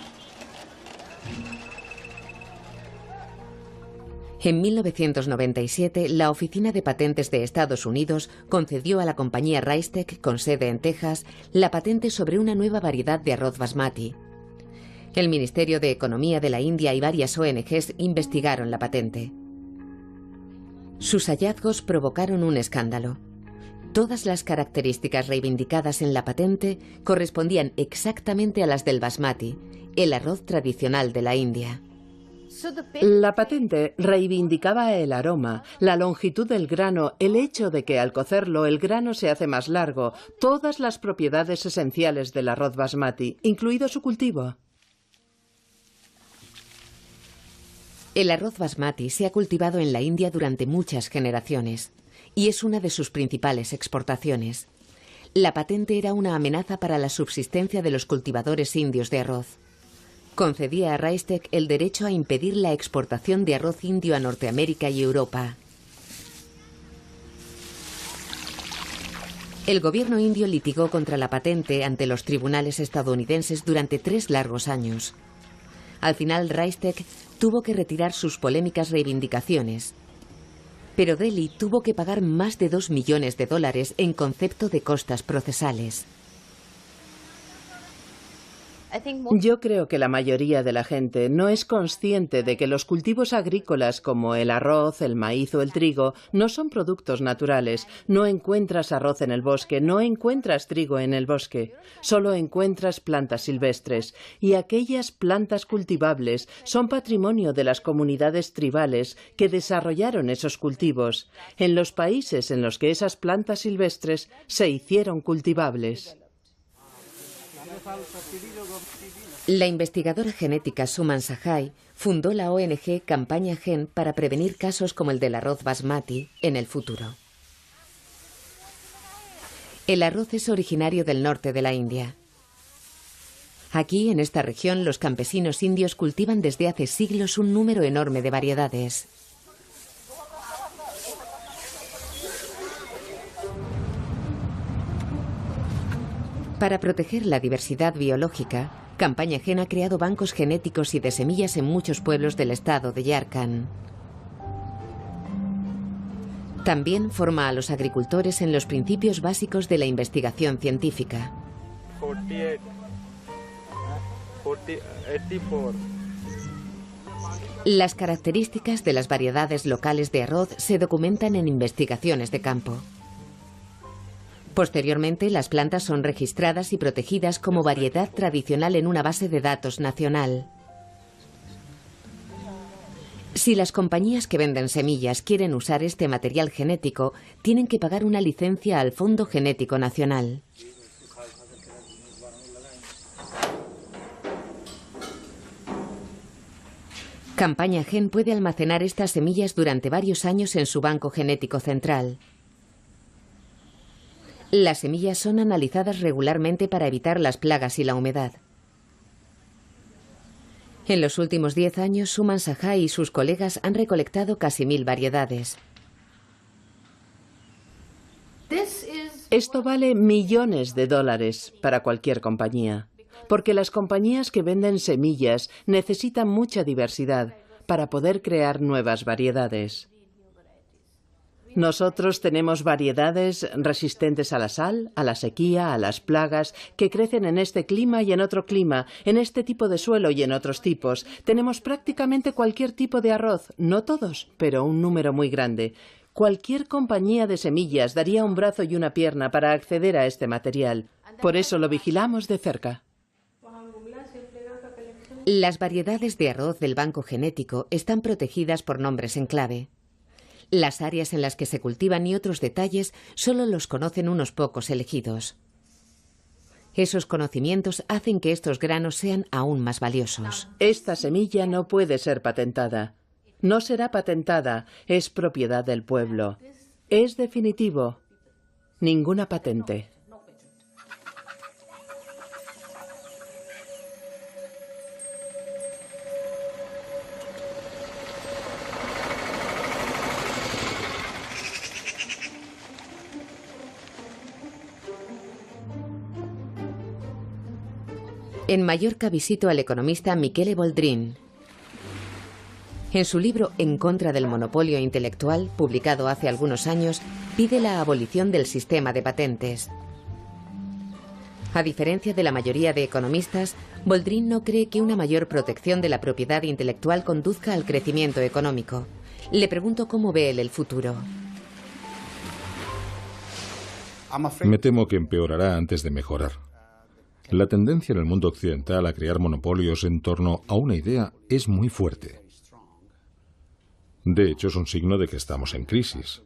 En 1997, la Oficina de Patentes de Estados Unidos concedió a la compañía Rystec, con sede en Texas, la patente sobre una nueva variedad de arroz basmati. El Ministerio de Economía de la India y varias ONGs investigaron la patente. Sus hallazgos provocaron un escándalo. Todas las características reivindicadas en la patente correspondían exactamente a las del basmati, el arroz tradicional de la India. La patente reivindicaba el aroma, la longitud del grano, el hecho de que al cocerlo el grano se hace más largo, todas las propiedades esenciales del arroz basmati, incluido su cultivo. El arroz basmati se ha cultivado en la India durante muchas generaciones y es una de sus principales exportaciones. La patente era una amenaza para la subsistencia de los cultivadores indios de arroz. Concedía a Rystec el derecho a impedir la exportación de arroz indio a Norteamérica y Europa. El gobierno indio litigó contra la patente ante los tribunales estadounidenses durante 3 largos años. Al final, Rystec tuvo que retirar sus polémicas reivindicaciones. Pero Delhi tuvo que pagar más de $2 millones en concepto de costas procesales. Yo creo que la mayoría de la gente no es consciente de que los cultivos agrícolas como el arroz, el maíz o el trigo no son productos naturales. No encuentras arroz en el bosque, no encuentras trigo en el bosque. Solo encuentras plantas silvestres. Y aquellas plantas cultivables son patrimonio de las comunidades tribales que desarrollaron esos cultivos, en los países en los que esas plantas silvestres se hicieron cultivables. La investigadora genética Suman Sahai fundó la ONG Campaña Gen para prevenir casos como el del arroz basmati en el futuro. El arroz es originario del norte de la India. Aquí, en esta región, los campesinos indios cultivan desde hace siglos un número enorme de variedades. Para proteger la diversidad biológica, Campaña Gen ha creado bancos genéticos y de semillas en muchos pueblos del estado de Jharkhand. También forma a los agricultores en los principios básicos de la investigación científica. 84. Las características de las variedades locales de arroz se documentan en investigaciones de campo. Posteriormente, las plantas son registradas y protegidas como variedad tradicional en una base de datos nacional. Si las compañías que venden semillas quieren usar este material genético, tienen que pagar una licencia al Fondo Genético Nacional. Campaña Gen puede almacenar estas semillas durante varios años en su banco genético central. Las semillas son analizadas regularmente para evitar las plagas y la humedad. En los últimos 10 años, Suman Sahai y sus colegas han recolectado casi 1000 variedades. Esto vale millones de dólares para cualquier compañía, porque las compañías que venden semillas necesitan mucha diversidad para poder crear nuevas variedades. Nosotros tenemos variedades resistentes a la sal, a la sequía, a las plagas, que crecen en este clima y en otro clima, en este tipo de suelo y en otros tipos. Tenemos prácticamente cualquier tipo de arroz, no todos, pero un número muy grande. Cualquier compañía de semillas daría un brazo y una pierna para acceder a este material. Por eso lo vigilamos de cerca. Las variedades de arroz del banco genético están protegidas por nombres en clave. Las áreas en las que se cultivan y otros detalles solo los conocen unos pocos elegidos. Esos conocimientos hacen que estos granos sean aún más valiosos. Esta semilla no puede ser patentada. No será patentada, es propiedad del pueblo. Es definitivo. Ninguna patente. En Mallorca visito al economista Michele Boldrin. En su libro En contra del monopolio intelectual, publicado hace algunos años, pide la abolición del sistema de patentes. A diferencia de la mayoría de economistas, Boldrin no cree que una mayor protección de la propiedad intelectual conduzca al crecimiento económico. Le pregunto cómo ve él el futuro. Me temo que empeorará antes de mejorar. La tendencia en el mundo occidental a crear monopolios en torno a una idea es muy fuerte. De hecho, es un signo de que estamos en crisis.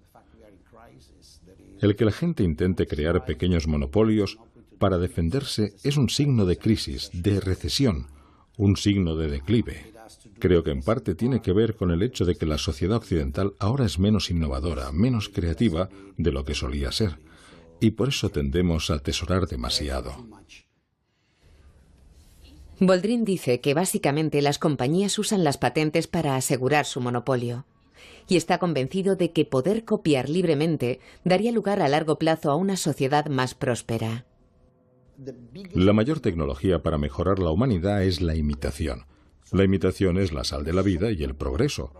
El que la gente intente crear pequeños monopolios para defenderse es un signo de crisis, de recesión, un signo de declive. Creo que en parte tiene que ver con el hecho de que la sociedad occidental ahora es menos innovadora, menos creativa de lo que solía ser, y por eso tendemos a atesorar demasiado. Boldrin dice que básicamente las compañías usan las patentes para asegurar su monopolio. Y está convencido de que poder copiar libremente daría lugar a largo plazo a una sociedad más próspera. La mayor tecnología para mejorar la humanidad es la imitación. La imitación es la sal de la vida y el progreso.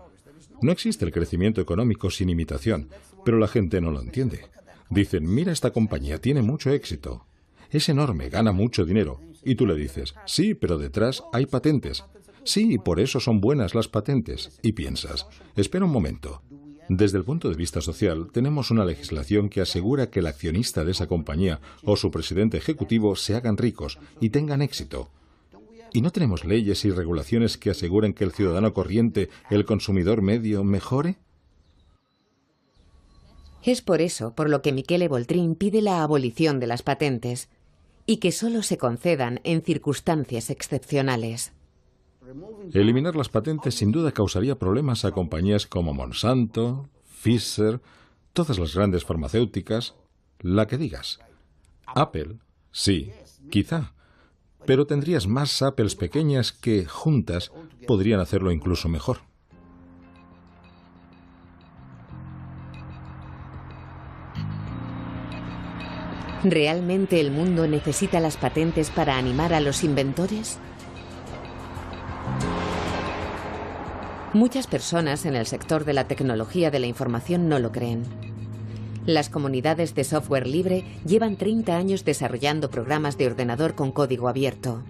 No existe el crecimiento económico sin imitación, pero la gente no lo entiende. Dicen, mira, esta compañía tiene mucho éxito. Es enorme, gana mucho dinero. Y tú le dices, sí, pero detrás hay patentes. Sí, y por eso son buenas las patentes. Y piensas, espera un momento. Desde el punto de vista social, tenemos una legislación que asegura que el accionista de esa compañía o su presidente ejecutivo se hagan ricos y tengan éxito. ¿Y no tenemos leyes y regulaciones que aseguren que el ciudadano corriente, el consumidor medio, mejore? Es por eso por lo que Michele Boldrin pide la abolición de las patentes y que solo se concedan en circunstancias excepcionales. Eliminar las patentes sin duda causaría problemas a compañías como Monsanto, Pfizer, todas las grandes farmacéuticas, la que digas. Apple, sí, quizá, pero tendrías más Apples pequeñas que, juntas, podrían hacerlo incluso mejor. ¿Realmente el mundo necesita las patentes para animar a los inventores? Muchas personas en el sector de la tecnología de la información no lo creen. Las comunidades de software libre llevan 30 años desarrollando programas de ordenador con código abierto.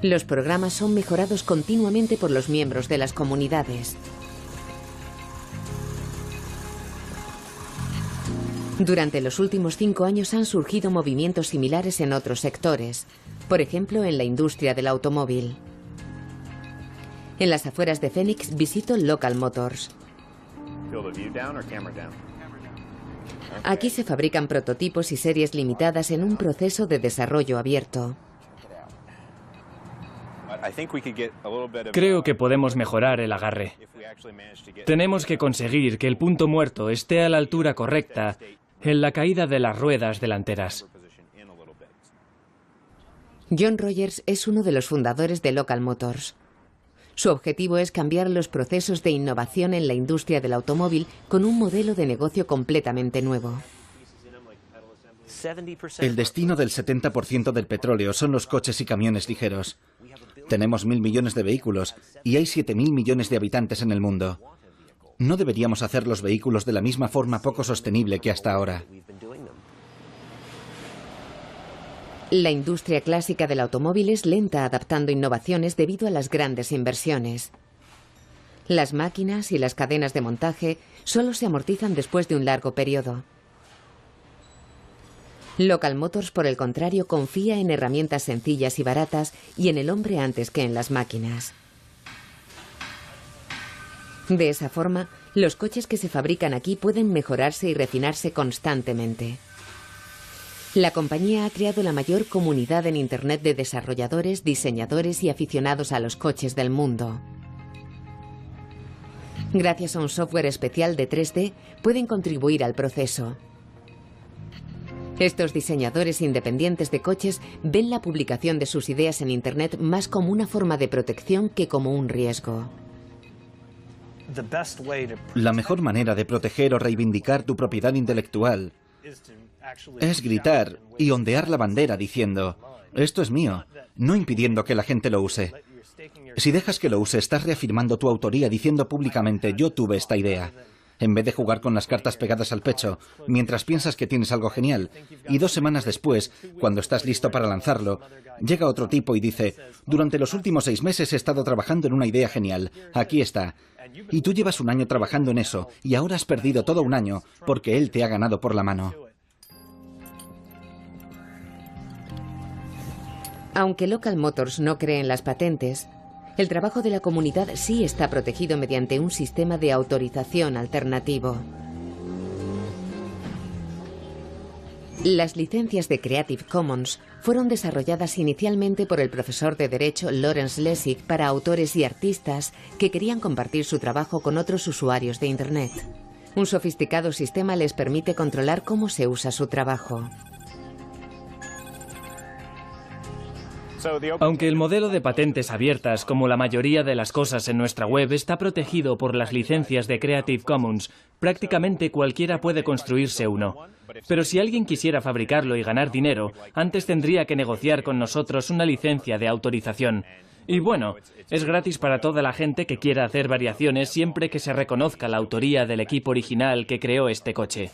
Los programas son mejorados continuamente por los miembros de las comunidades. Durante los últimos 5 años han surgido movimientos similares en otros sectores, por ejemplo en la industria del automóvil. En las afueras de Phoenix visito Local Motors. Aquí se fabrican prototipos y series limitadas en un proceso de desarrollo abierto. Creo que podemos mejorar el agarre. Tenemos que conseguir que el punto muerto esté a la altura correcta en la caída de las ruedas delanteras. John Rogers es uno de los fundadores de Local Motors. Su objetivo es cambiar los procesos de innovación en la industria del automóvil con un modelo de negocio completamente nuevo. El destino del 70% del petróleo son los coches y camiones ligeros. Tenemos 1.000 millones de vehículos y hay 7.000 millones de habitantes en el mundo. No deberíamos hacer los vehículos de la misma forma poco sostenible que hasta ahora. La industria clásica del automóvil es lenta adaptando innovaciones debido a las grandes inversiones. Las máquinas y las cadenas de montaje solo se amortizan después de un largo periodo. Local Motors, por el contrario, confía en herramientas sencillas y baratas y en el hombre antes que en las máquinas. De esa forma, los coches que se fabrican aquí pueden mejorarse y refinarse constantemente. La compañía ha creado la mayor comunidad en Internet de desarrolladores, diseñadores y aficionados a los coches del mundo. Gracias a un software especial de 3D, pueden contribuir al proceso. Estos diseñadores independientes de coches ven la publicación de sus ideas en Internet más como una forma de protección que como un riesgo. La mejor manera de proteger o reivindicar tu propiedad intelectual es gritar y ondear la bandera diciendo, esto es mío, no impidiendo que la gente lo use. Si dejas que lo use, estás reafirmando tu autoría diciendo públicamente, yo tuve esta idea. En vez de jugar con las cartas pegadas al pecho, mientras piensas que tienes algo genial, y 2 semanas después, cuando estás listo para lanzarlo, llega otro tipo y dice, durante los últimos 6 meses he estado trabajando en una idea genial, aquí está. Y tú llevas 1 año trabajando en eso, y ahora has perdido todo 1 año, porque él te ha ganado por la mano. Aunque Local Motors no cree en las patentes, el trabajo de la comunidad sí está protegido mediante un sistema de autorización alternativo. Las licencias de Creative Commons fueron desarrolladas inicialmente por el profesor de Derecho Lawrence Lessig para autores y artistas que querían compartir su trabajo con otros usuarios de Internet. Un sofisticado sistema les permite controlar cómo se usa su trabajo. Aunque el modelo de patentes abiertas, como la mayoría de las cosas en nuestra web, está protegido por las licencias de Creative Commons, prácticamente cualquiera puede construirse uno. Pero si alguien quisiera fabricarlo y ganar dinero, antes tendría que negociar con nosotros una licencia de autorización. Y bueno, es gratis para toda la gente que quiera hacer variaciones siempre que se reconozca la autoría del equipo original que creó este coche.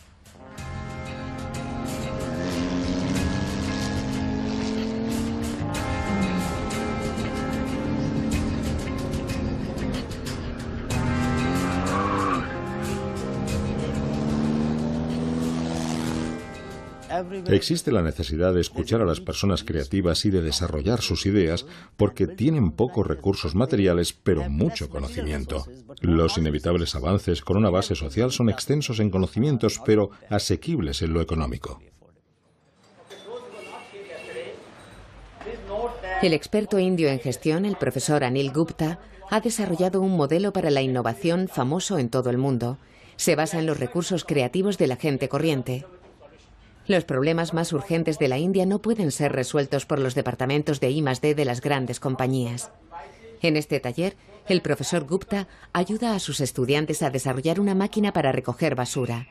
Existe la necesidad de escuchar a las personas creativas y de desarrollar sus ideas porque tienen pocos recursos materiales pero mucho conocimiento. Los inevitables avances con una base social son extensos en conocimientos pero asequibles en lo económico. El experto indio en gestión, el profesor Anil Gupta, ha desarrollado un modelo para la innovación famoso en todo el mundo. Se basa en los recursos creativos de la gente corriente. Los problemas más urgentes de la India no pueden ser resueltos por los departamentos de I+D de las grandes compañías. En este taller, el profesor Gupta ayuda a sus estudiantes a desarrollar una máquina para recoger basura.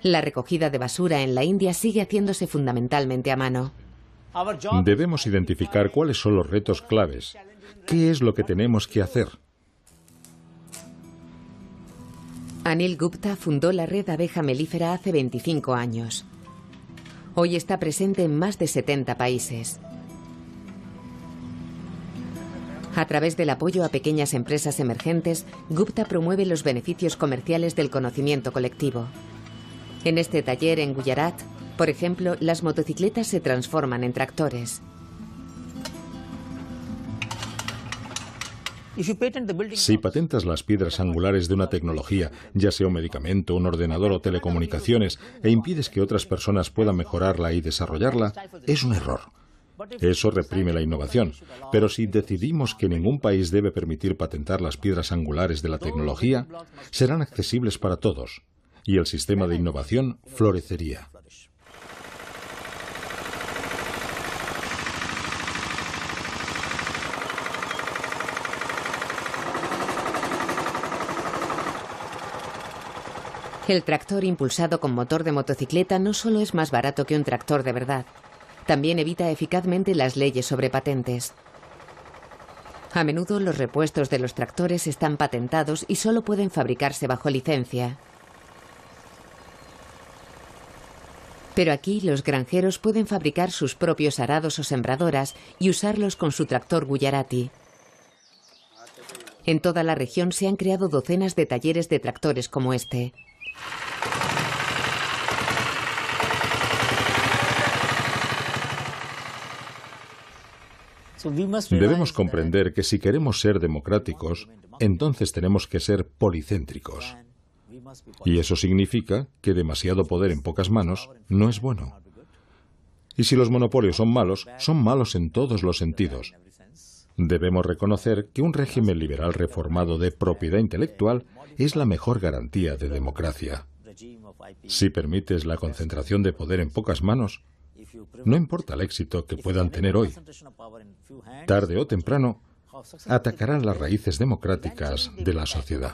La recogida de basura en la India sigue haciéndose fundamentalmente a mano. Debemos identificar cuáles son los retos claves. ¿Qué es lo que tenemos que hacer? Anil Gupta fundó la red Abeja Melífera hace 25 años. Hoy está presente en más de 70 países. A través del apoyo a pequeñas empresas emergentes, Gupta promueve los beneficios comerciales del conocimiento colectivo. En este taller en Gujarat, por ejemplo, las motocicletas se transforman en tractores. Si patentas las piedras angulares de una tecnología, ya sea un medicamento, un ordenador o telecomunicaciones, e impides que otras personas puedan mejorarla y desarrollarla, es un error. Eso reprime la innovación. Pero si decidimos que ningún país debe permitir patentar las piedras angulares de la tecnología, serán accesibles para todos, y el sistema de innovación florecería. El tractor impulsado con motor de motocicleta no solo es más barato que un tractor de verdad, también evita eficazmente las leyes sobre patentes. A menudo los repuestos de los tractores están patentados y solo pueden fabricarse bajo licencia. Pero aquí los granjeros pueden fabricar sus propios arados o sembradoras y usarlos con su tractor Gujarati. En toda la región se han creado docenas de talleres de tractores como este. Debemos comprender que si queremos ser democráticos, entonces tenemos que ser policéntricos. Y eso significa que demasiado poder en pocas manos no es bueno. Y si los monopolios son malos en todos los sentidos. Debemos reconocer que un régimen liberal reformado de propiedad intelectual es la mejor garantía de democracia. Si permites la concentración de poder en pocas manos, no importa el éxito que puedan tener hoy, tarde o temprano, atacarán las raíces democráticas de la sociedad.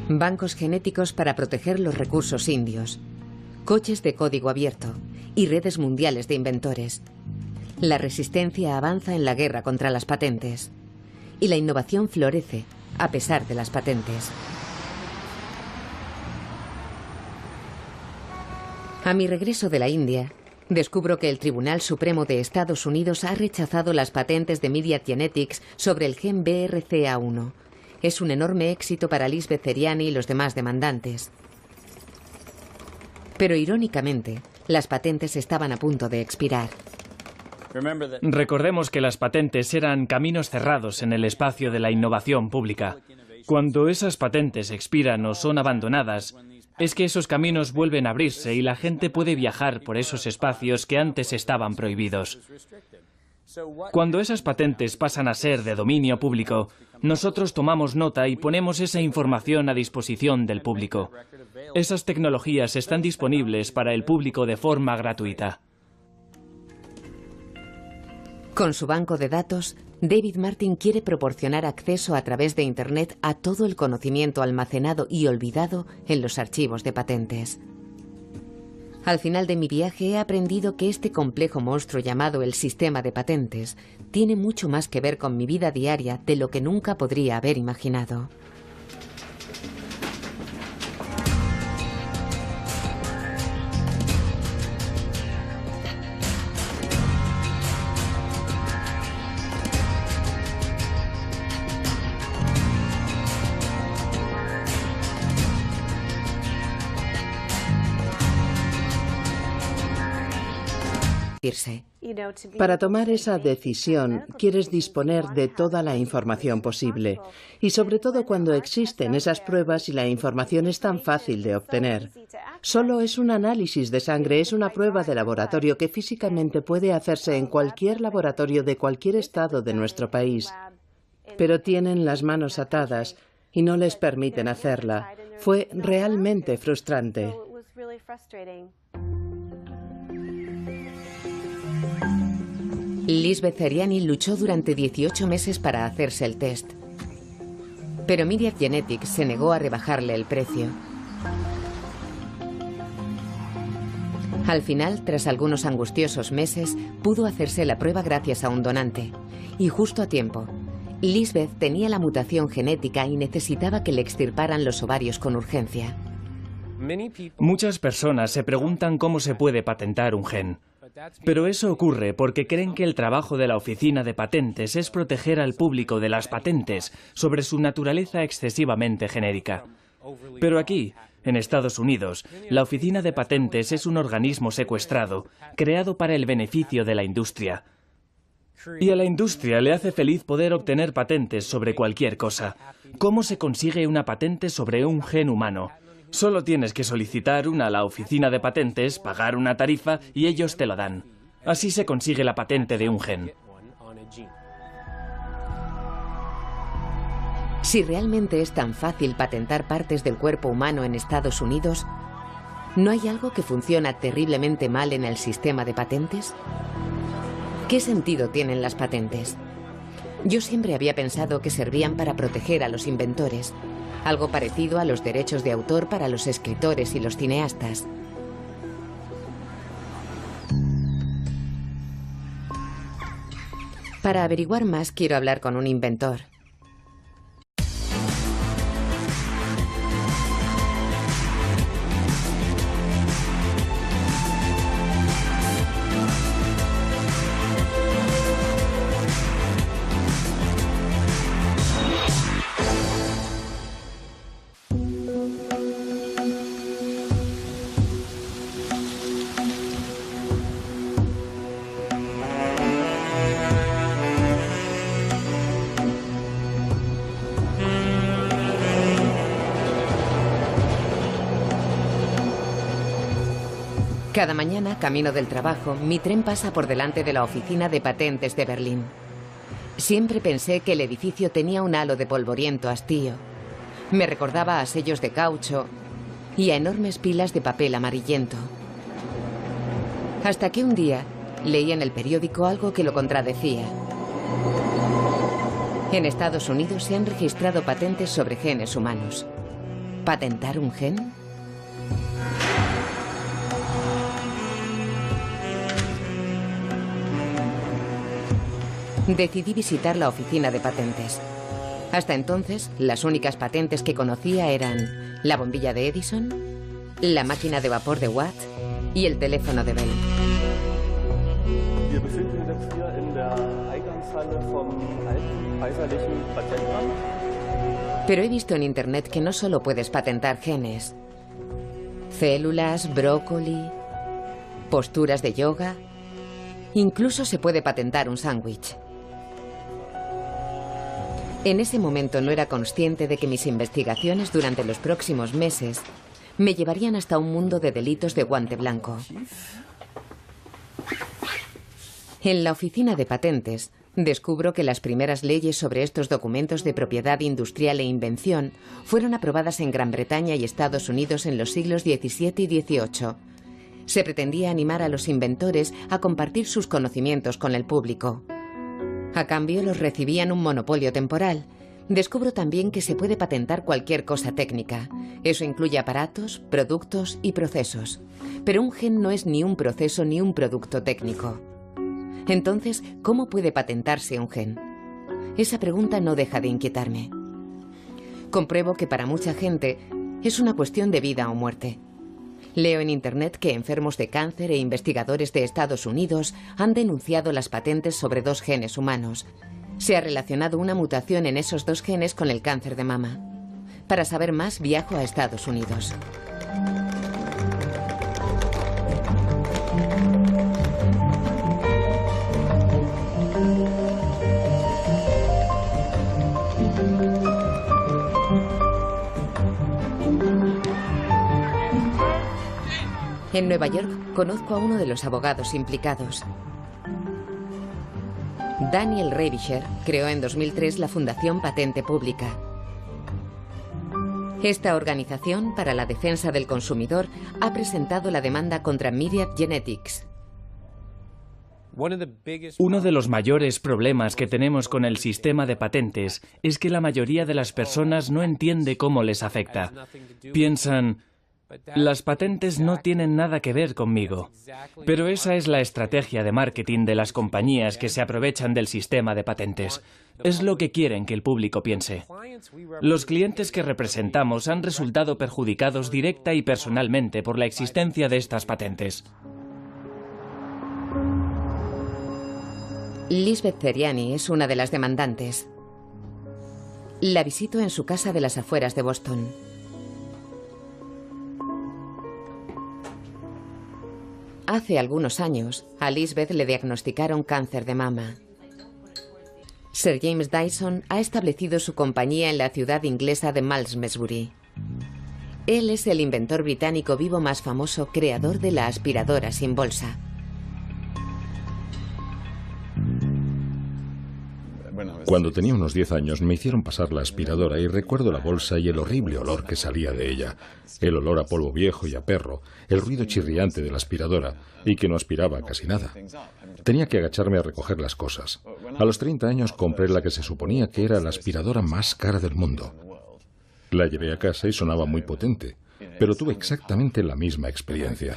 Bancos genéticos para proteger los recursos indios, coches de código abierto y redes mundiales de inventores. La resistencia avanza en la guerra contra las patentes y la innovación florece a pesar de las patentes. A mi regreso de la India, descubro que el Tribunal Supremo de Estados Unidos ha rechazado las patentes de Myriad Genetics sobre el gen BRCA1. Es un enorme éxito para Lisbeth Zeriani y los demás demandantes. Pero irónicamente, las patentes estaban a punto de expirar. Recordemos que las patentes eran caminos cerrados en el espacio de la innovación pública. Cuando esas patentes expiran o son abandonadas, es que esos caminos vuelven a abrirse y la gente puede viajar por esos espacios que antes estaban prohibidos. Cuando esas patentes pasan a ser de dominio público, nosotros tomamos nota y ponemos esa información a disposición del público. Esas tecnologías están disponibles para el público de forma gratuita. Con su banco de datos, David Martin quiere proporcionar acceso a través de Internet a todo el conocimiento almacenado y olvidado en los archivos de patentes. Al final de mi viaje he aprendido que este complejo monstruo llamado el sistema de patentes tiene mucho más que ver con mi vida diaria de lo que nunca podría haber imaginado. Para tomar esa decisión, quieres disponer de toda la información posible, y sobre todo cuando existen esas pruebas y la información es tan fácil de obtener. Solo es un análisis de sangre, es una prueba de laboratorio que físicamente puede hacerse en cualquier laboratorio de cualquier estado de nuestro país. Pero tienen las manos atadas y no les permiten hacerla. Fue realmente frustrante. Lisbeth Zeriani luchó durante 18 meses para hacerse el test. Pero Myriad Genetics se negó a rebajarle el precio. Al final, tras algunos angustiosos meses, pudo hacerse la prueba gracias a un donante. Y justo a tiempo. Lisbeth tenía la mutación genética y necesitaba que le extirparan los ovarios con urgencia. Muchas personas se preguntan cómo se puede patentar un gen. Pero eso ocurre porque creen que el trabajo de la Oficina de Patentes es proteger al público de las patentes sobre su naturaleza excesivamente genérica. Pero aquí, en Estados Unidos, la Oficina de Patentes es un organismo secuestrado, creado para el beneficio de la industria. Y a la industria le hace feliz poder obtener patentes sobre cualquier cosa. ¿Cómo se consigue una patente sobre un gen humano? Solo tienes que solicitar una a la Oficina de Patentes, pagar una tarifa y ellos te lo dan. Así se consigue la patente de un gen. Si realmente es tan fácil patentar partes del cuerpo humano en Estados Unidos, ¿no hay algo que funciona terriblemente mal en el sistema de patentes? ¿Qué sentido tienen las patentes? Yo siempre había pensado que servían para proteger a los inventores, algo parecido a los derechos de autor para los escritores y los cineastas. Para averiguar más, quiero hablar con un inventor. Cada mañana, camino del trabajo, mi tren pasa por delante de la oficina de patentes de Berlín. Siempre pensé que el edificio tenía un halo de polvoriento hastío. Me recordaba a sellos de caucho y a enormes pilas de papel amarillento. Hasta que un día leí en el periódico algo que lo contradecía. En Estados Unidos se han registrado patentes sobre genes humanos. ¿Patentar un gen? Decidí visitar la oficina de patentes. Hasta entonces, las únicas patentes que conocía eran la bombilla de Edison, la máquina de vapor de Watt y el teléfono de Bell. Wir befinden uns jetzt hier in der Eingangshalle vom alten kaiserlichen Patentamt. Pero he visto en internet que no solo puedes patentar genes, células, brócoli, posturas de yoga, incluso se puede patentar un sándwich. En ese momento no era consciente de que mis investigaciones durante los próximos meses me llevarían hasta un mundo de delitos de guante blanco. En la oficina de patentes, descubro que las primeras leyes sobre estos documentos de propiedad industrial e invención fueron aprobadas en Gran Bretaña y Estados Unidos en los siglos XVII y XVIII. Se pretendía animar a los inventores a compartir sus conocimientos con el público. A cambio, los recibían un monopolio temporal. Descubro también que se puede patentar cualquier cosa técnica. Eso incluye aparatos, productos y procesos. Pero un gen no es ni un proceso ni un producto técnico. Entonces, ¿cómo puede patentarse un gen? Esa pregunta no deja de inquietarme. Compruebo que para mucha gente es una cuestión de vida o muerte. Leo en internet que enfermos de cáncer e investigadores de Estados Unidos han denunciado las patentes sobre 2 genes humanos. Se ha relacionado una mutación en esos 2 genes con el cáncer de mama. Para saber más, viajo a Estados Unidos. En Nueva York conozco a uno de los abogados implicados. Daniel Revischer creó en 2003 la Fundación Patente Pública. Esta organización para la defensa del consumidor ha presentado la demanda contra Myriad Genetics. Uno de los mayores problemas que tenemos con el sistema de patentes es que la mayoría de las personas no entiende cómo les afecta. Piensan, las patentes no tienen nada que ver conmigo. Pero esa es la estrategia de marketing de las compañías que se aprovechan del sistema de patentes. Es lo que quieren que el público piense. Los clientes que representamos han resultado perjudicados directa y personalmente por la existencia de estas patentes. Lisbeth Zeriani es una de las demandantes. La visito en su casa de las afueras de Boston. Hace algunos años, a Lisbeth le diagnosticaron cáncer de mama. Sir James Dyson ha establecido su compañía en la ciudad inglesa de Malmesbury. Él es el inventor británico vivo más famoso, creador de la aspiradora sin bolsa. Cuando tenía unos 10 años me hicieron pasar la aspiradora y recuerdo la bolsa y el horrible olor que salía de ella. El olor a polvo viejo y a perro, el ruido chirriante de la aspiradora y que no aspiraba casi nada. Tenía que agacharme a recoger las cosas. A los 30 años compré la que se suponía que era la aspiradora más cara del mundo. La llevé a casa y sonaba muy potente, pero tuve exactamente la misma experiencia.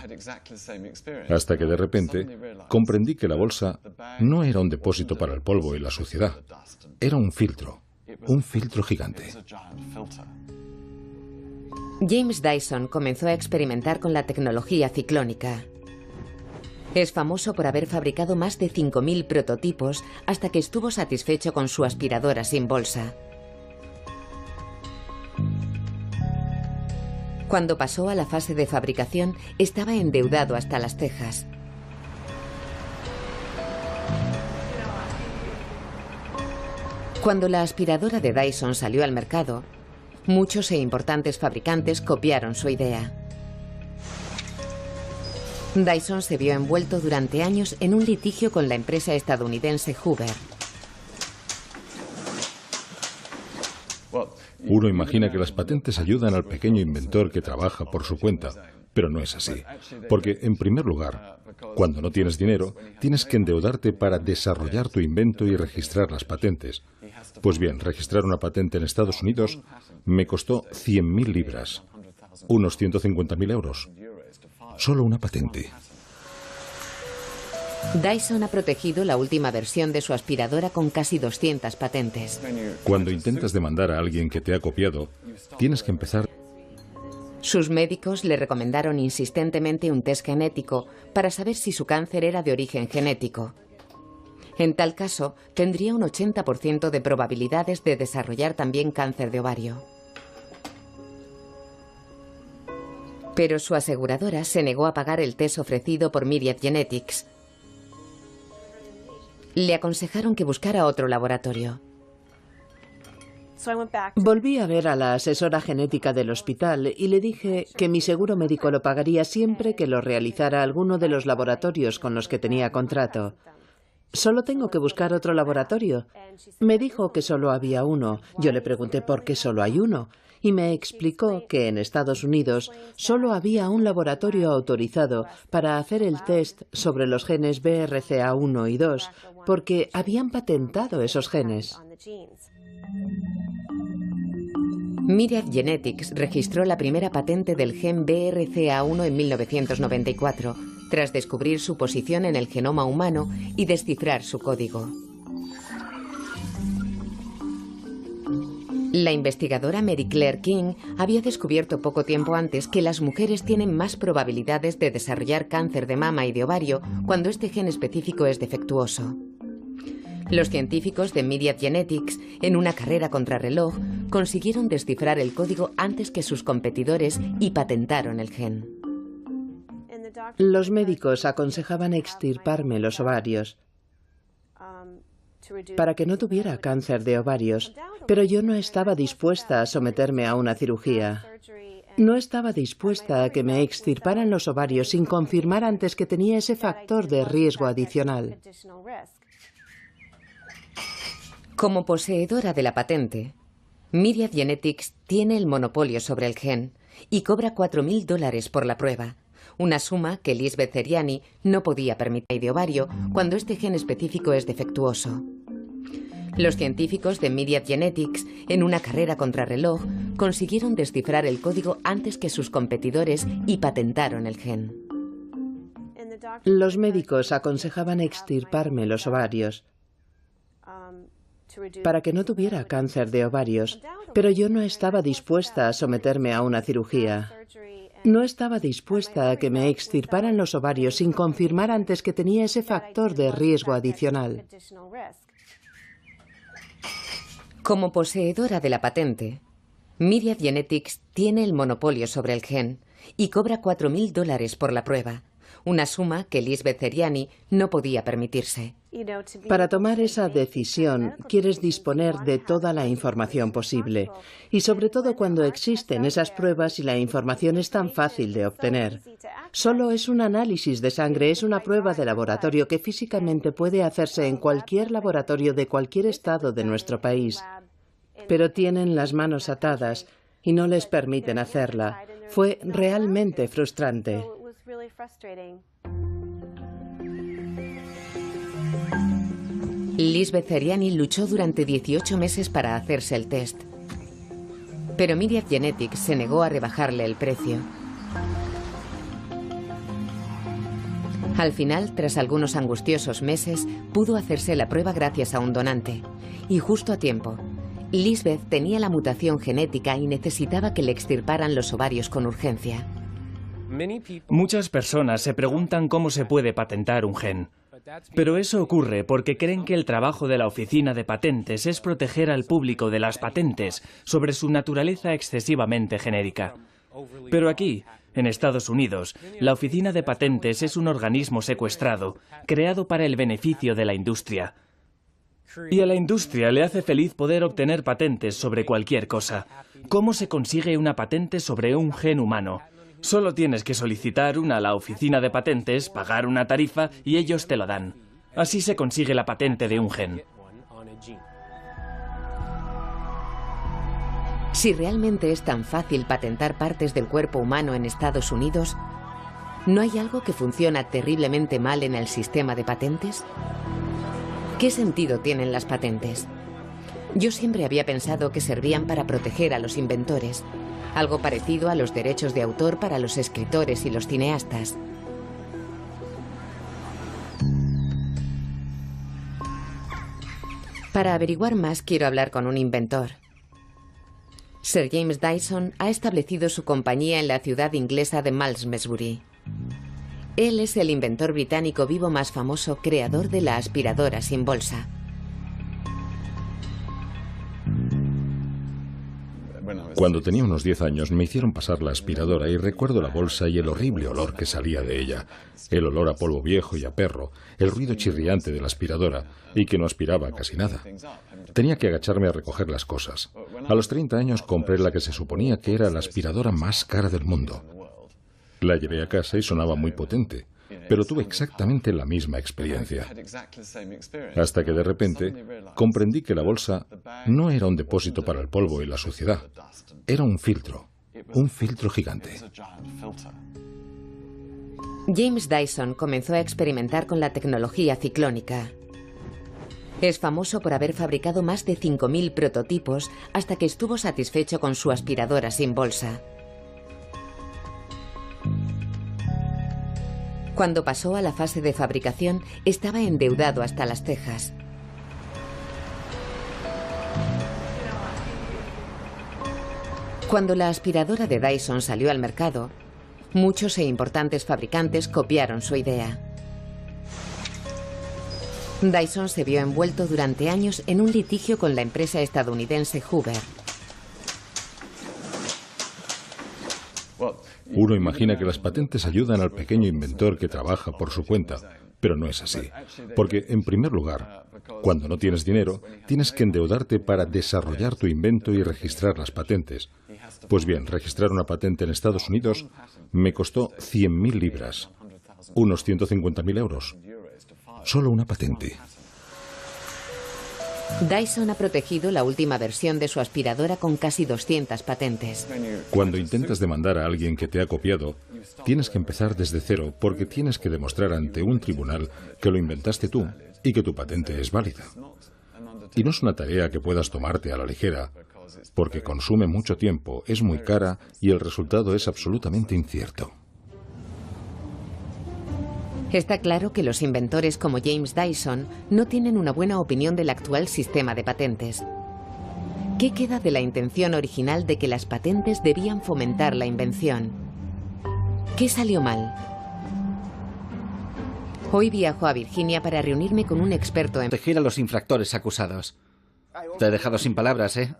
Hasta que de repente comprendí que la bolsa no era un depósito para el polvo y la suciedad. Era un filtro gigante. James Dyson comenzó a experimentar con la tecnología ciclónica. Es famoso por haber fabricado más de 5.000 prototipos hasta que estuvo satisfecho con su aspiradora sin bolsa. Cuando pasó a la fase de fabricación, estaba endeudado hasta las cejas. Cuando la aspiradora de Dyson salió al mercado, muchos e importantes fabricantes copiaron su idea. Dyson se vio envuelto durante años en un litigio con la empresa estadounidense Hoover. Uno imagina que las patentes ayudan al pequeño inventor que trabaja por su cuenta, pero no es así. Porque, en primer lugar, cuando no tienes dinero, tienes que endeudarte para desarrollar tu invento y registrar las patentes. Pues bien, registrar una patente en Estados Unidos me costó 100.000 libras, unos 150.000 euros. Solo una patente. Dyson ha protegido la última versión de su aspiradora con casi 200 patentes. Cuando intentas demandar a alguien que te ha copiado, tienes que empezar. Sus médicos le recomendaron insistentemente un test genético para saber si su cáncer era de origen genético. En tal caso, tendría un 80% de probabilidades de desarrollar también cáncer de ovario. Pero su aseguradora se negó a pagar el test ofrecido por Myriad Genetics. Le aconsejaron que buscara otro laboratorio. Volví a ver a la asesora genética del hospital y le dije que mi seguro médico lo pagaría siempre que lo realizara alguno de los laboratorios con los que tenía contrato. Solo tengo que buscar otro laboratorio. Me dijo que solo había uno. Yo le pregunté por qué solo hay uno y me explicó que en Estados Unidos solo había un laboratorio autorizado para hacer el test sobre los genes BRCA1 y 2 porque habían patentado esos genes. Myriad Genetics registró la primera patente del gen BRCA1 en 1994, tras descubrir su posición en el genoma humano y descifrar su código. La investigadora Mary Claire King había descubierto poco tiempo antes que las mujeres tienen más probabilidades de desarrollar cáncer de mama y de ovario cuando este gen específico es defectuoso. Los científicos de Myriad Genetics, en una carrera contrarreloj, consiguieron descifrar el código antes que sus competidores y patentaron el gen. Los médicos aconsejaban extirparme los ovarios para que no tuviera cáncer de ovarios, pero yo no estaba dispuesta a someterme a una cirugía. No estaba dispuesta a que me extirparan los ovarios sin confirmar antes que tenía ese factor de riesgo adicional. Como poseedora de la patente, Myriad Genetics tiene el monopolio sobre el gen y cobra $4.000 por la prueba, una suma que Lisbeth Seriani no podía permitir de ovario cuando este gen específico es defectuoso. Los científicos de Myriad Genetics, en una carrera contrarreloj, consiguieron descifrar el código antes que sus competidores y patentaron el gen. Los médicos aconsejaban extirparme los ovarios para que no tuviera cáncer de ovarios, pero yo no estaba dispuesta a someterme a una cirugía. No estaba dispuesta a que me extirparan los ovarios sin confirmar antes que tenía ese factor de riesgo adicional. Como poseedora de la patente, Myriad Genetics tiene el monopolio sobre el gen y cobra $4.000 por la prueba, una suma que Lisbeth Seriani no podía permitirse. Para tomar esa decisión, quieres disponer de toda la información posible, y sobre todo cuando existen esas pruebas y la información es tan fácil de obtener. Solo es un análisis de sangre, es una prueba de laboratorio que físicamente puede hacerse en cualquier laboratorio de cualquier estado de nuestro país. Pero tienen las manos atadas y no les permiten hacerla. Fue realmente frustrante. Lisbeth Seriani luchó durante 18 meses para hacerse el test, pero Myriad Genetics se negó a rebajarle el precio. Al final, tras algunos angustiosos meses, pudo hacerse la prueba gracias a un donante, y justo a tiempo. Lisbeth tenía la mutación genética y necesitaba que le extirparan los ovarios con urgencia. Muchas personas se preguntan cómo se puede patentar un gen. Pero eso ocurre porque creen que el trabajo de la oficina de patentes es proteger al público de las patentes sobre su naturaleza excesivamente genérica. Pero aquí, en Estados Unidos, la oficina de patentes es un organismo secuestrado, creado para el beneficio de la industria. Y a la industria le hace feliz poder obtener patentes sobre cualquier cosa. ¿Cómo se consigue una patente sobre un gen humano? Solo tienes que solicitar una a la oficina de patentes, pagar una tarifa y ellos te lo dan. Así se consigue la patente de un gen. Si realmente es tan fácil patentar partes del cuerpo humano en Estados Unidos, ¿no hay algo que funciona terriblemente mal en el sistema de patentes? ¿Qué sentido tienen las patentes? Yo siempre había pensado que servían para proteger a los inventores, algo parecido a los derechos de autor para los escritores y los cineastas. Para averiguar más, quiero hablar con un inventor. Sir James Dyson ha establecido su compañía en la ciudad inglesa de Malmesbury. Él es el inventor británico vivo más famoso, creador de la aspiradora sin bolsa. Cuando tenía unos 10 años me hicieron pasar la aspiradora y recuerdo la bolsa y el horrible olor que salía de ella. El olor a polvo viejo y a perro, el ruido chirriante de la aspiradora y que no aspiraba casi nada. Tenía que agacharme a recoger las cosas. A los 30 años compré la que se suponía que era la aspiradora más cara del mundo. La llevé a casa y sonaba muy potente, pero tuve exactamente la misma experiencia. Hasta que de repente comprendí que la bolsa no era un depósito para el polvo y la suciedad. Era un filtro gigante. James Dyson comenzó a experimentar con la tecnología ciclónica. Es famoso por haber fabricado más de 5.000 prototipos hasta que estuvo satisfecho con su aspiradora sin bolsa. Cuando pasó a la fase de fabricación, estaba endeudado hasta las cejas. Cuando la aspiradora de Dyson salió al mercado, muchos e importantes fabricantes copiaron su idea. Dyson se vio envuelto durante años en un litigio con la empresa estadounidense Hoover. Uno imagina que las patentes ayudan al pequeño inventor que trabaja por su cuenta, pero no es así. Porque, en primer lugar, cuando no tienes dinero, tienes que endeudarte para desarrollar tu invento y registrar las patentes. Pues bien, registrar una patente en Estados Unidos me costó 100.000 libras, unos 150.000 euros. Solo una patente. Dyson ha protegido la última versión de su aspiradora con casi 200 patentes. Cuando intentas demandar a alguien que te ha copiado, tienes que empezar desde cero porque tienes que demostrar ante un tribunal que lo inventaste tú y que tu patente es válida. Y no es una tarea que puedas tomarte a la ligera, porque consume mucho tiempo, es muy cara y el resultado es absolutamente incierto. Está claro que los inventores como James Dyson no tienen una buena opinión del actual sistema de patentes. ¿Qué queda de la intención original de que las patentes debían fomentar la invención? ¿Qué salió mal? Hoy viajo a Virginia para reunirme con un experto en Proteger a los infractores acusados. Te he dejado sin palabras, ¿eh?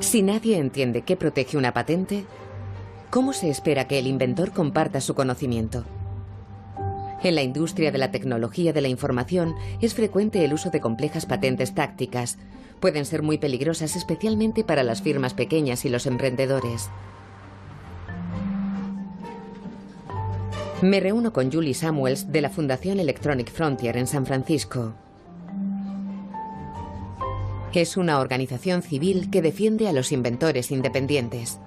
Si nadie entiende qué protege una patente, ¿cómo se espera que el inventor comparta su conocimiento? En la industria de la tecnología de la información es frecuente el uso de complejas patentes tácticas. Pueden ser muy peligrosas, especialmente para las firmas pequeñas y los emprendedores. Me reúno con Julie Samuels de la Fundación Electronic Frontier en San Francisco. Es una organización civil que defiende a los inventores independientes.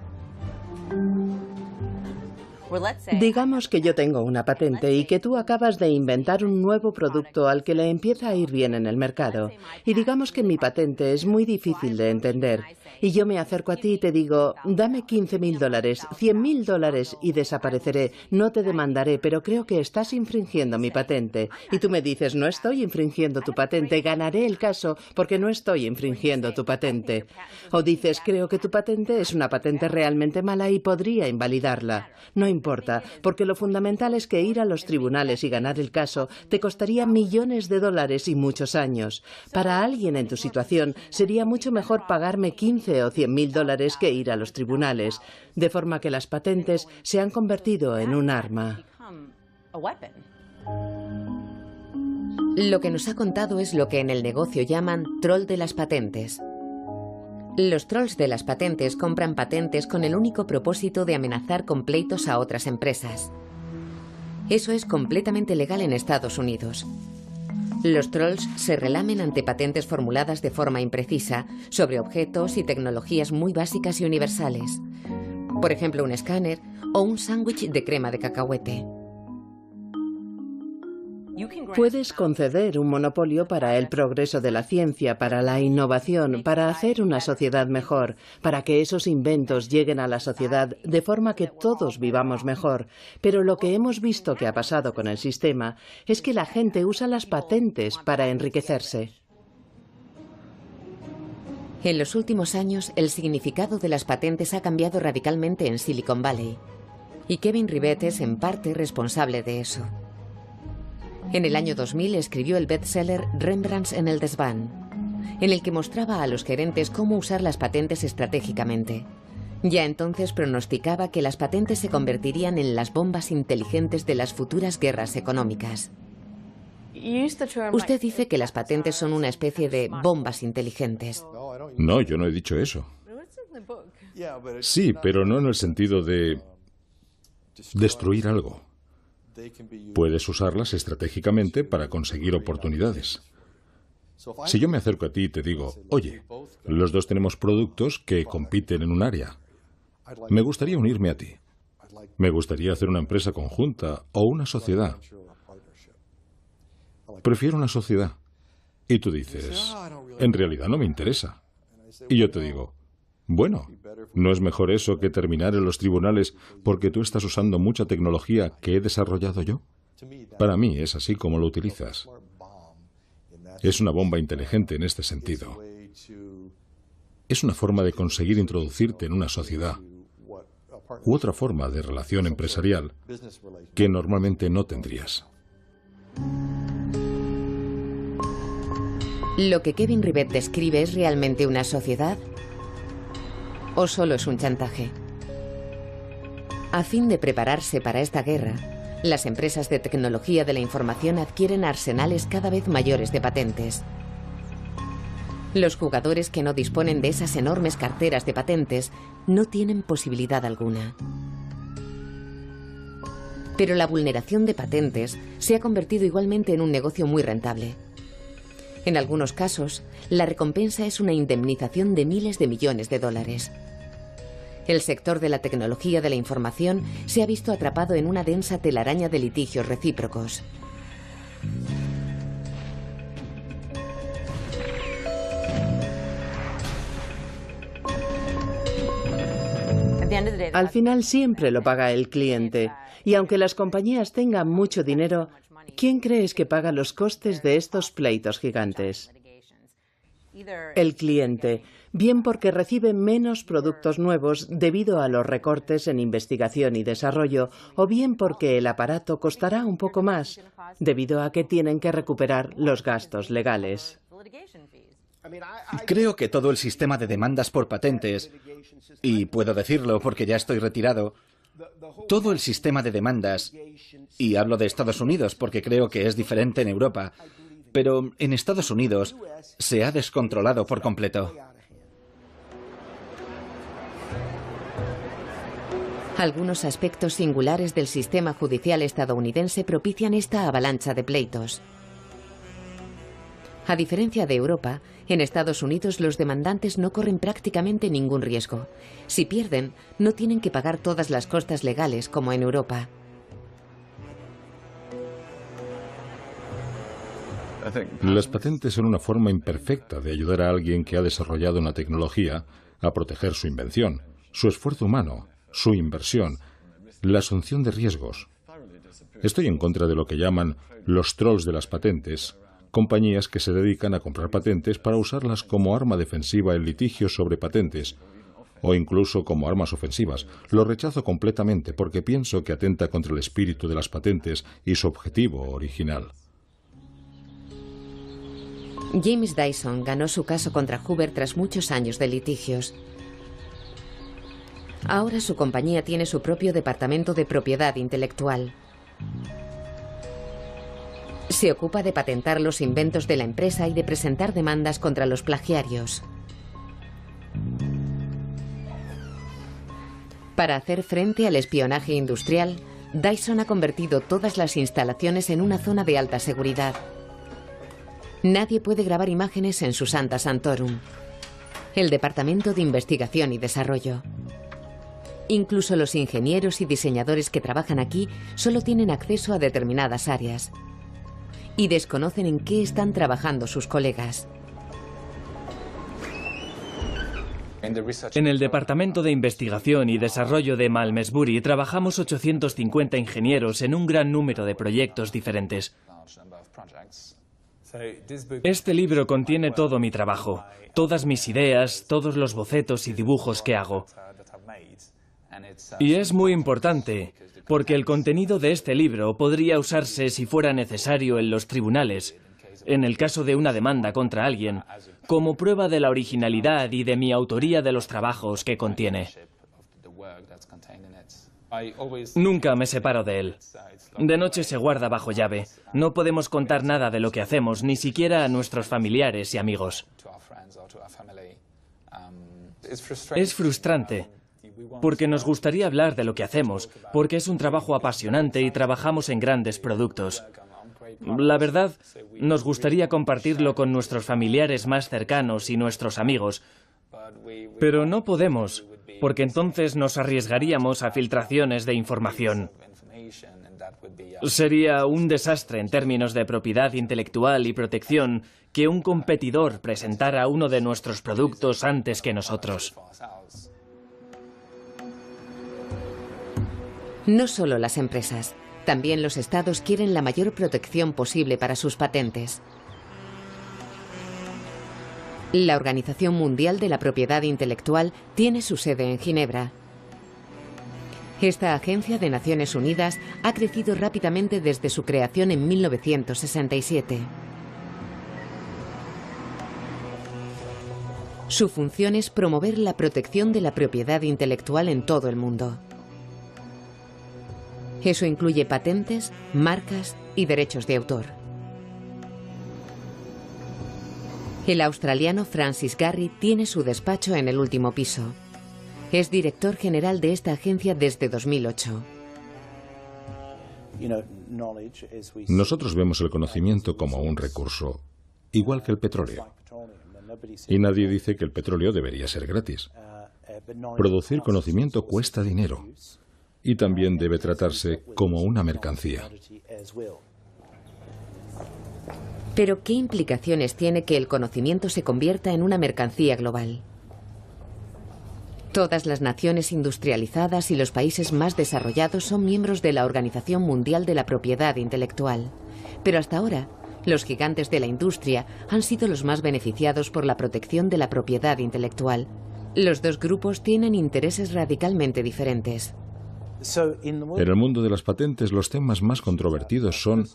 Digamos que yo tengo una patente y que tú acabas de inventar un nuevo producto al que le empieza a ir bien en el mercado. Y digamos que mi patente es muy difícil de entender. Y yo me acerco a ti y te digo, dame $15.000, $100.000 y desapareceré. No te demandaré, pero creo que estás infringiendo mi patente. Y tú me dices, no estoy infringiendo tu patente, ganaré el caso porque no estoy infringiendo tu patente. O dices, creo que tu patente es una patente realmente mala y podría invalidarla. No importa, porque lo fundamental es que ir a los tribunales y ganar el caso te costaría millones de dólares y muchos años. Para alguien en tu situación sería mucho mejor pagarme 15 o 100.000 dólares que ir a los tribunales, de forma que las patentes se han convertido en un arma. Lo que nos ha contado es lo que en el negocio llaman troll de las patentes. Los trolls de las patentes compran patentes con el único propósito de amenazar con pleitos a otras empresas. Eso es completamente legal en Estados Unidos. Los trolls se relamen ante patentes formuladas de forma imprecisa sobre objetos y tecnologías muy básicas y universales. Por ejemplo, un escáner o un sándwich de crema de cacahuete. Puedes conceder un monopolio para el progreso de la ciencia, para la innovación, para hacer una sociedad mejor, para que esos inventos lleguen a la sociedad de forma que todos vivamos mejor. Pero lo que hemos visto que ha pasado con el sistema es que la gente usa las patentes para enriquecerse. En los últimos años, el significado de las patentes ha cambiado radicalmente en Silicon Valley. Y Kevin Rivett es en parte responsable de eso. En el año 2000 escribió el bestseller Rembrandts en el desván, en el que mostraba a los gerentes cómo usar las patentes estratégicamente. Ya entonces pronosticaba que las patentes se convertirían en las bombas inteligentes de las futuras guerras económicas. Usted dice que las patentes son una especie de bombas inteligentes. No, yo no he dicho eso. Sí, pero no en el sentido de destruir algo. Puedes usarlas estratégicamente para conseguir oportunidades. Si yo me acerco a ti y te digo, oye, los dos tenemos productos que compiten en un área. Me gustaría unirme a ti. Me gustaría hacer una empresa conjunta o una sociedad. Prefiero una sociedad. Y tú dices, en realidad no me interesa. Y yo te digo, bueno, ¿no es mejor eso que terminar en los tribunales porque tú estás usando mucha tecnología que he desarrollado yo? Para mí es así como lo utilizas. Es una bomba inteligente en este sentido. Es una forma de conseguir introducirte en una sociedad u otra forma de relación empresarial que normalmente no tendrías. ¿Lo que Kevin Rivett describe es realmente una sociedad? ¿O solo es un chantaje? A fin de prepararse para esta guerra, las empresas de tecnología de la información adquieren arsenales cada vez mayores de patentes. Los jugadores que no disponen de esas enormes carteras de patentes no tienen posibilidad alguna. Pero la vulneración de patentes se ha convertido igualmente en un negocio muy rentable. En algunos casos, la recompensa es una indemnización de miles de millones de dólares. El sector de la tecnología de la información se ha visto atrapado en una densa telaraña de litigios recíprocos. Al final siempre lo paga el cliente. Y aunque las compañías tengan mucho dinero, ¿quién crees que paga los costes de estos pleitos gigantes? El cliente, bien porque recibe menos productos nuevos debido a los recortes en investigación y desarrollo, o bien porque el aparato costará un poco más, debido a que tienen que recuperar los gastos legales. Creo que todo el sistema de demandas por patentes, y puedo decirlo porque ya estoy retirado, todo el sistema de demandas, y hablo de Estados Unidos porque creo que es diferente en Europa, pero en Estados Unidos se ha descontrolado por completo. Algunos aspectos singulares del sistema judicial estadounidense propician esta avalancha de pleitos. A diferencia de Europa, en Estados Unidos los demandantes no corren prácticamente ningún riesgo. Si pierden, no tienen que pagar todas las costas legales como en Europa. Las patentes son una forma imperfecta de ayudar a alguien que ha desarrollado una tecnología a proteger su invención, su esfuerzo humano, su inversión, la asunción de riesgos. Estoy en contra de lo que llaman los trolls de las patentes, compañías que se dedican a comprar patentes para usarlas como arma defensiva en litigios sobre patentes o incluso como armas ofensivas. Lo rechazo completamente porque pienso que atenta contra el espíritu de las patentes y su objetivo original. James Dyson ganó su caso contra Hoover tras muchos años de litigios. Ahora su compañía tiene su propio departamento de propiedad intelectual. Se ocupa de patentar los inventos de la empresa y de presentar demandas contra los plagiarios. Para hacer frente al espionaje industrial, Dyson ha convertido todas las instalaciones en una zona de alta seguridad. Nadie puede grabar imágenes en su Santa Santorum, el Departamento de Investigación y Desarrollo. Incluso los ingenieros y diseñadores que trabajan aquí solo tienen acceso a determinadas áreas y desconocen en qué están trabajando sus colegas. En el Departamento de Investigación y Desarrollo de Malmesbury trabajamos 850 ingenieros en un gran número de proyectos diferentes. Este libro contiene todo mi trabajo, todas mis ideas, todos los bocetos y dibujos que hago. Y es muy importante, porque el contenido de este libro podría usarse si fuera necesario en los tribunales, en el caso de una demanda contra alguien, como prueba de la originalidad y de mi autoría de los trabajos que contiene. Nunca me separo de él. De noche se guarda bajo llave. No podemos contar nada de lo que hacemos, ni siquiera a nuestros familiares y amigos. Es frustrante, porque nos gustaría hablar de lo que hacemos, porque es un trabajo apasionante y trabajamos en grandes productos. La verdad, nos gustaría compartirlo con nuestros familiares más cercanos y nuestros amigos, pero no podemos, porque entonces nos arriesgaríamos a filtraciones de información. Sería un desastre en términos de propiedad intelectual y protección que un competidor presentara uno de nuestros productos antes que nosotros. No solo las empresas, también los estados quieren la mayor protección posible para sus patentes. La Organización Mundial de la Propiedad Intelectual tiene su sede en Ginebra. Esta agencia de Naciones Unidas ha crecido rápidamente desde su creación en 1967. Su función es promover la protección de la propiedad intelectual en todo el mundo. Eso incluye patentes, marcas y derechos de autor. El australiano Francis Gurry tiene su despacho en el último piso. Es director general de esta agencia desde 2008. Nosotros vemos el conocimiento como un recurso, igual que el petróleo. Y nadie dice que el petróleo debería ser gratis. Producir conocimiento cuesta dinero y también debe tratarse como una mercancía. Pero, ¿qué implicaciones tiene que el conocimiento se convierta en una mercancía global? Todas las naciones industrializadas y los países más desarrollados son miembros de la Organización Mundial de la Propiedad Intelectual. Pero hasta ahora, los gigantes de la industria han sido los más beneficiados por la protección de la propiedad intelectual. Los dos grupos tienen intereses radicalmente diferentes. En el mundo de las patentes, los temas más controvertidos son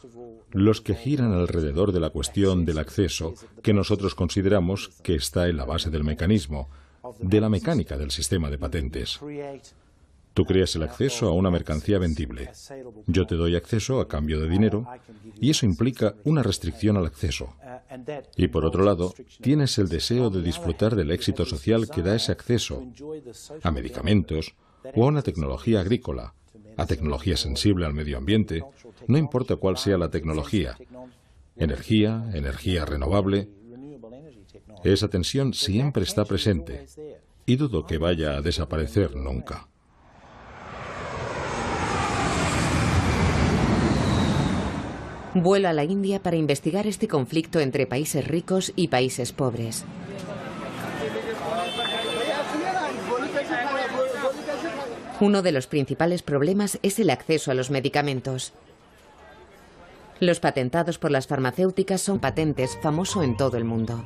los que giran alrededor de la cuestión del acceso, que nosotros consideramos que está en la base del mecanismo, de la mecánica del sistema de patentes. Tú creas el acceso a una mercancía vendible. Yo te doy acceso a cambio de dinero, y eso implica una restricción al acceso. Y por otro lado, tienes el deseo de disfrutar del éxito social que da ese acceso a medicamentos o a una tecnología agrícola, a tecnología sensible al medio ambiente, no importa cuál sea la tecnología, energía renovable. Esa tensión siempre está presente y dudo que vaya a desaparecer nunca. Vuelo a la India para investigar este conflicto entre países ricos y países pobres. Uno de los principales problemas es el acceso a los medicamentos. Los patentados por las farmacéuticas son patentes famoso en todo el mundo.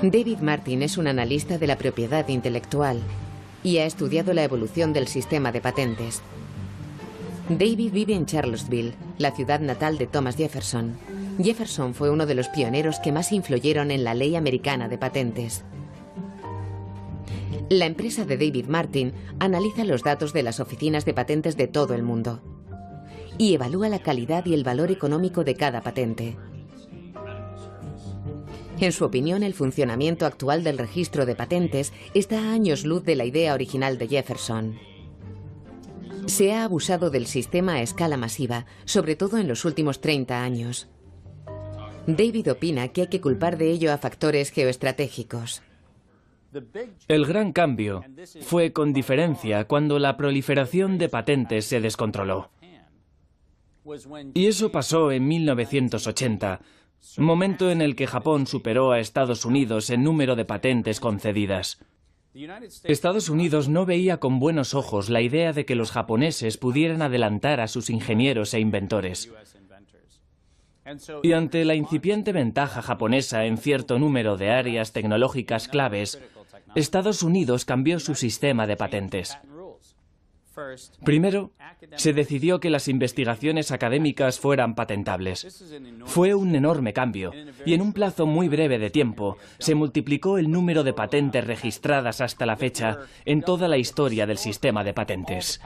David Martin es un analista de la propiedad intelectual y ha estudiado la evolución del sistema de patentes. David vive en Charlottesville, la ciudad natal de Thomas Jefferson. Jefferson fue uno de los pioneros que más influyeron en la ley americana de patentes. La empresa de David Martin analiza los datos de las oficinas de patentes de todo el mundo y evalúa la calidad y el valor económico de cada patente. En su opinión, el funcionamiento actual del registro de patentes está a años luz de la idea original de Jefferson. Se ha abusado del sistema a escala masiva, sobre todo en los últimos 30 años. David opina que hay que culpar de ello a factores geoestratégicos. El gran cambio fue con diferencia cuando la proliferación de patentes se descontroló. Y eso pasó en 1980, momento en el que Japón superó a Estados Unidos en número de patentes concedidas. Estados Unidos no veía con buenos ojos la idea de que los japoneses pudieran adelantar a sus ingenieros e inventores. Y ante la incipiente ventaja japonesa en cierto número de áreas tecnológicas claves, Estados Unidos cambió su sistema de patentes. Primero, se decidió que las investigaciones académicas fueran patentables. Fue un enorme cambio, y en un plazo muy breve de tiempo, se multiplicó el número de patentes registradas hasta la fecha en toda la historia del sistema de patentes.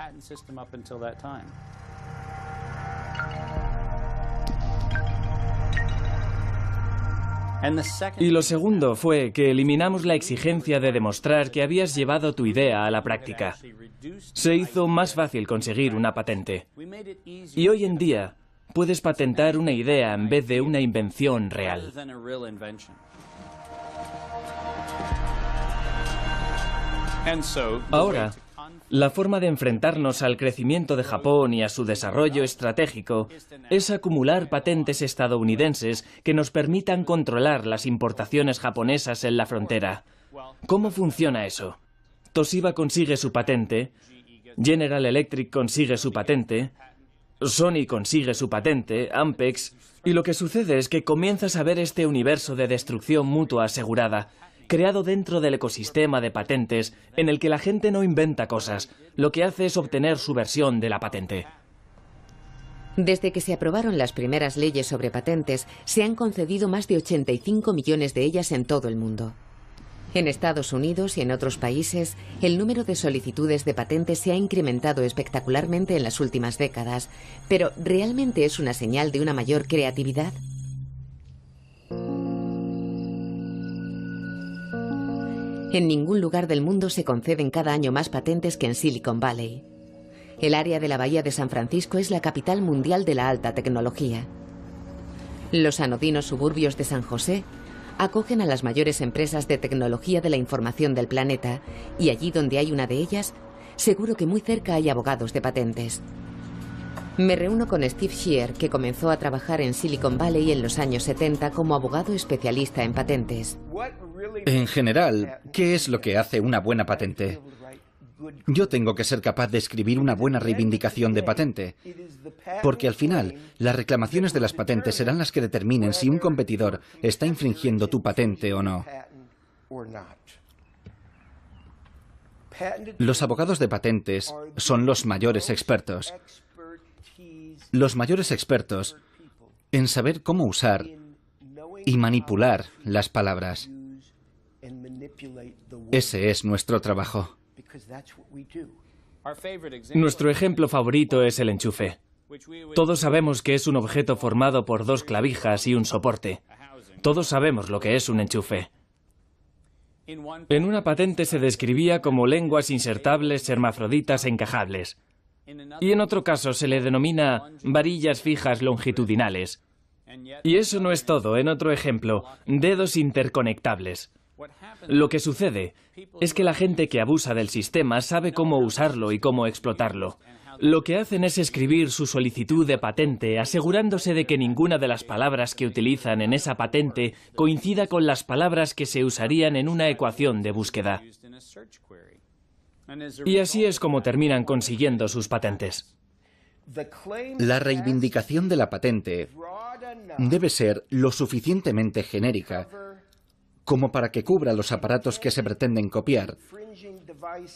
Y lo segundo fue que eliminamos la exigencia de demostrar que habías llevado tu idea a la práctica. Se hizo más fácil conseguir una patente. Y hoy en día puedes patentar una idea en vez de una invención real. Ahora, la forma de enfrentarnos al crecimiento de Japón y a su desarrollo estratégico es acumular patentes estadounidenses que nos permitan controlar las importaciones japonesas en la frontera. ¿Cómo funciona eso? Toshiba consigue su patente, General Electric consigue su patente, Sony consigue su patente, Ampex, y lo que sucede es que comienzas a ver este universo de destrucción mutua asegurada, creado dentro del ecosistema de patentes en el que la gente no inventa cosas, lo que hace es obtener su versión de la patente. Desde que se aprobaron las primeras leyes sobre patentes, se han concedido más de 85 millones de ellas en todo el mundo. En Estados Unidos y en otros países, el número de solicitudes de patentes se ha incrementado espectacularmente en las últimas décadas, pero ¿realmente es una señal de una mayor creatividad? En ningún lugar del mundo se conceden cada año más patentes que en Silicon Valley. El área de la Bahía de San Francisco es la capital mundial de la alta tecnología. Los anodinos suburbios de San José acogen a las mayores empresas de tecnología de la información del planeta, y allí donde hay una de ellas, seguro que muy cerca hay abogados de patentes. Me reúno con Steve Shear, que comenzó a trabajar en Silicon Valley en los años 70 como abogado especialista en patentes. En general, ¿qué es lo que hace una buena patente? Yo tengo que ser capaz de escribir una buena reivindicación de patente, porque al final, las reclamaciones de las patentes serán las que determinen si un competidor está infringiendo tu patente o no. Los abogados de patentes son los mayores expertos. Los mayores expertos en saber cómo usar y manipular las palabras. Ese es nuestro trabajo. Nuestro ejemplo favorito es el enchufe. Todos sabemos que es un objeto formado por dos clavijas y un soporte. Todos sabemos lo que es un enchufe. En una patente se describía como lenguas insertables hermafroditas encajables. Y en otro caso se le denomina varillas fijas longitudinales. Y eso no es todo. En otro ejemplo, dedos interconectables. Lo que sucede es que la gente que abusa del sistema sabe cómo usarlo y cómo explotarlo. Lo que hacen es escribir su solicitud de patente asegurándose de que ninguna de las palabras que utilizan en esa patente coincida con las palabras que se usarían en una ecuación de búsqueda. Y así es como terminan consiguiendo sus patentes. La reivindicación de la patente debe ser lo suficientemente genérica como para que cubra los aparatos que se pretenden copiar,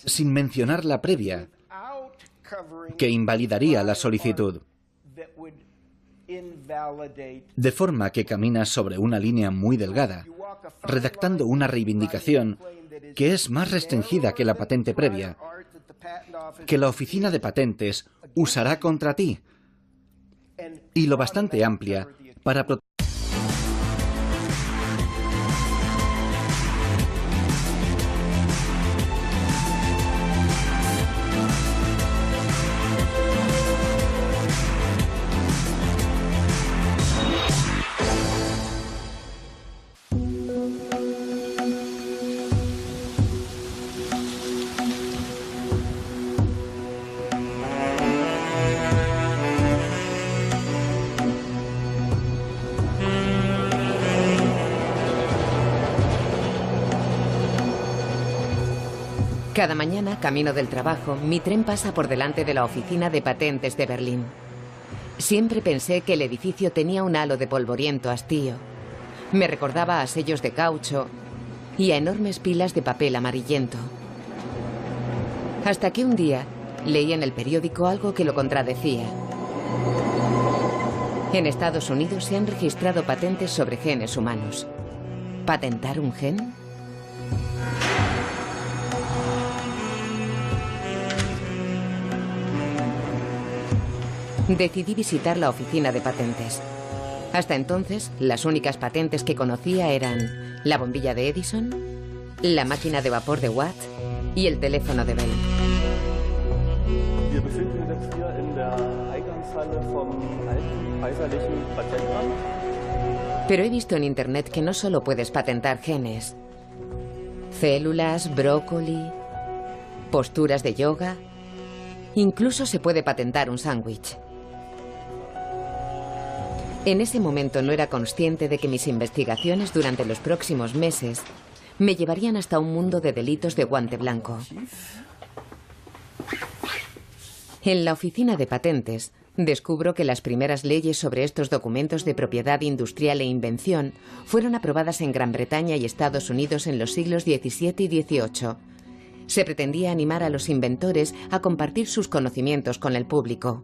sin mencionar la previa, que invalidaría la solicitud. De forma que caminas sobre una línea muy delgada, redactando una reivindicación que es más restringida que la patente previa, que la oficina de patentes usará contra ti, y lo bastante amplia para proteger. Cada mañana, camino del trabajo, mi tren pasa por delante de la oficina de patentes de Berlín. Siempre pensé que el edificio tenía un halo de polvoriento hastío. Me recordaba a sellos de caucho y a enormes pilas de papel amarillento. Hasta que un día leí en el periódico algo que lo contradecía. En Estados Unidos se han registrado patentes sobre genes humanos. ¿Patentar un gen? Decidí visitar la oficina de patentes. Hasta entonces, las únicas patentes que conocía eran la bombilla de Edison, la máquina de vapor de Watt y el teléfono de Bell. Wir befinden uns jetzt hier in der Eingangshalle vom alten kaiserlichen Patentamt. Pero he visto en internet que no solo puedes patentar genes, células, brócoli, posturas de yoga, incluso se puede patentar un sándwich. En ese momento no era consciente de que mis investigaciones durante los próximos meses me llevarían hasta un mundo de delitos de guante blanco. En la oficina de patentes, descubro que las primeras leyes sobre estos documentos de propiedad industrial e invención fueron aprobadas en Gran Bretaña y Estados Unidos en los siglos XVII y XVIII. Se pretendía animar a los inventores a compartir sus conocimientos con el público.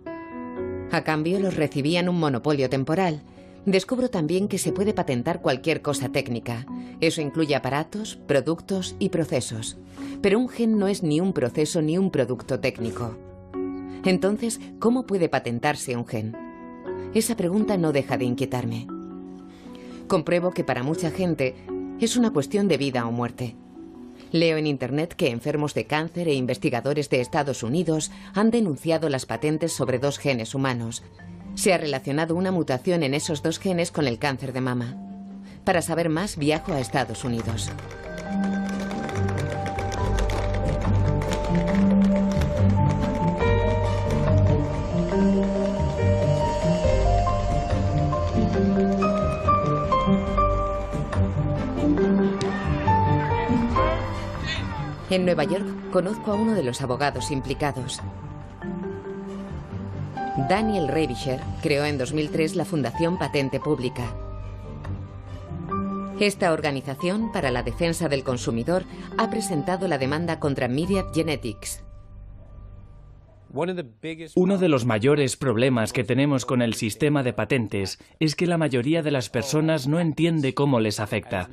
A cambio, los recibían un monopolio temporal. Descubro también que se puede patentar cualquier cosa técnica. Eso incluye aparatos, productos y procesos. Pero un gen no es ni un proceso ni un producto técnico. Entonces, ¿cómo puede patentarse un gen? Esa pregunta no deja de inquietarme. Compruebo que para mucha gente es una cuestión de vida o muerte. Leo en internet que enfermos de cáncer e investigadores de Estados Unidos han denunciado las patentes sobre 2 genes humanos. Se ha relacionado una mutación en esos 2 genes con el cáncer de mama. Para saber más, viajo a Estados Unidos. En Nueva York conozco a uno de los abogados implicados. Daniel Revischer creó en 2003 la Fundación Patente Pública. Esta organización para la defensa del consumidor ha presentado la demanda contra Myriad Genetics. Uno de los mayores problemas que tenemos con el sistema de patentes es que la mayoría de las personas no entiende cómo les afecta.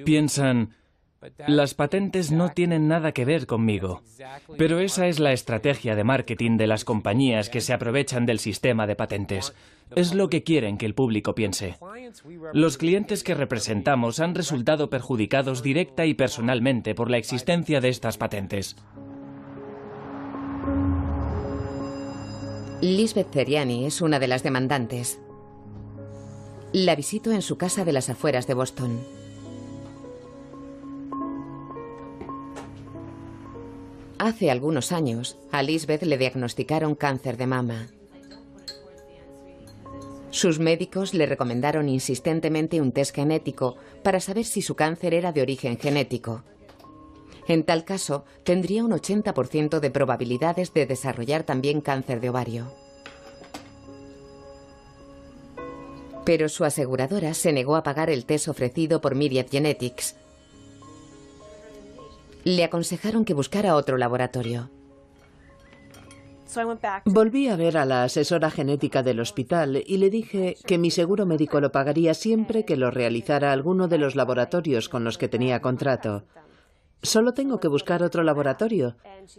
Piensan: las patentes no tienen nada que ver conmigo. Pero esa es la estrategia de marketing de las compañías que se aprovechan del sistema de patentes. Es lo que quieren que el público piense. Los clientes que representamos han resultado perjudicados directa y personalmente por la existencia de estas patentes. Lisbeth Zeriani es una de las demandantes. La visito en su casa de las afueras de Boston. Hace algunos años, a Lisbeth le diagnosticaron cáncer de mama. Sus médicos le recomendaron insistentemente un test genético para saber si su cáncer era de origen genético. En tal caso, tendría un 80% de probabilidades de desarrollar también cáncer de ovario. Pero su aseguradora se negó a pagar el test ofrecido por Myriad Genetics. Le aconsejaron que buscara otro laboratorio. Volví a ver a la asesora genética del hospital y le dije que mi seguro médico lo pagaría siempre que lo realizara alguno de los laboratorios con los que tenía contrato. Solo tengo que buscar otro laboratorio.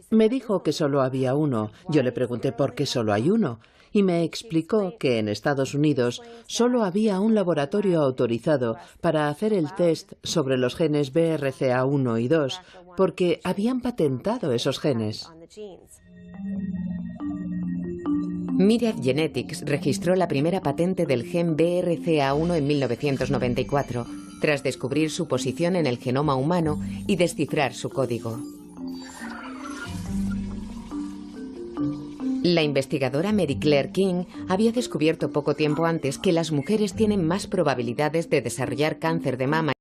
Me dijo que solo había uno. Yo le pregunté por qué solo hay uno y me explicó que en Estados Unidos solo había un laboratorio autorizado para hacer el test sobre los genes BRCA1 y 2 porque habían patentado esos genes. Myriad Genetics registró la primera patente del gen BRCA1 en 1994, tras descubrir su posición en el genoma humano y descifrar su código. La investigadora Mary Claire King había descubierto poco tiempo antes que las mujeres tienen más probabilidades de desarrollar cáncer de mama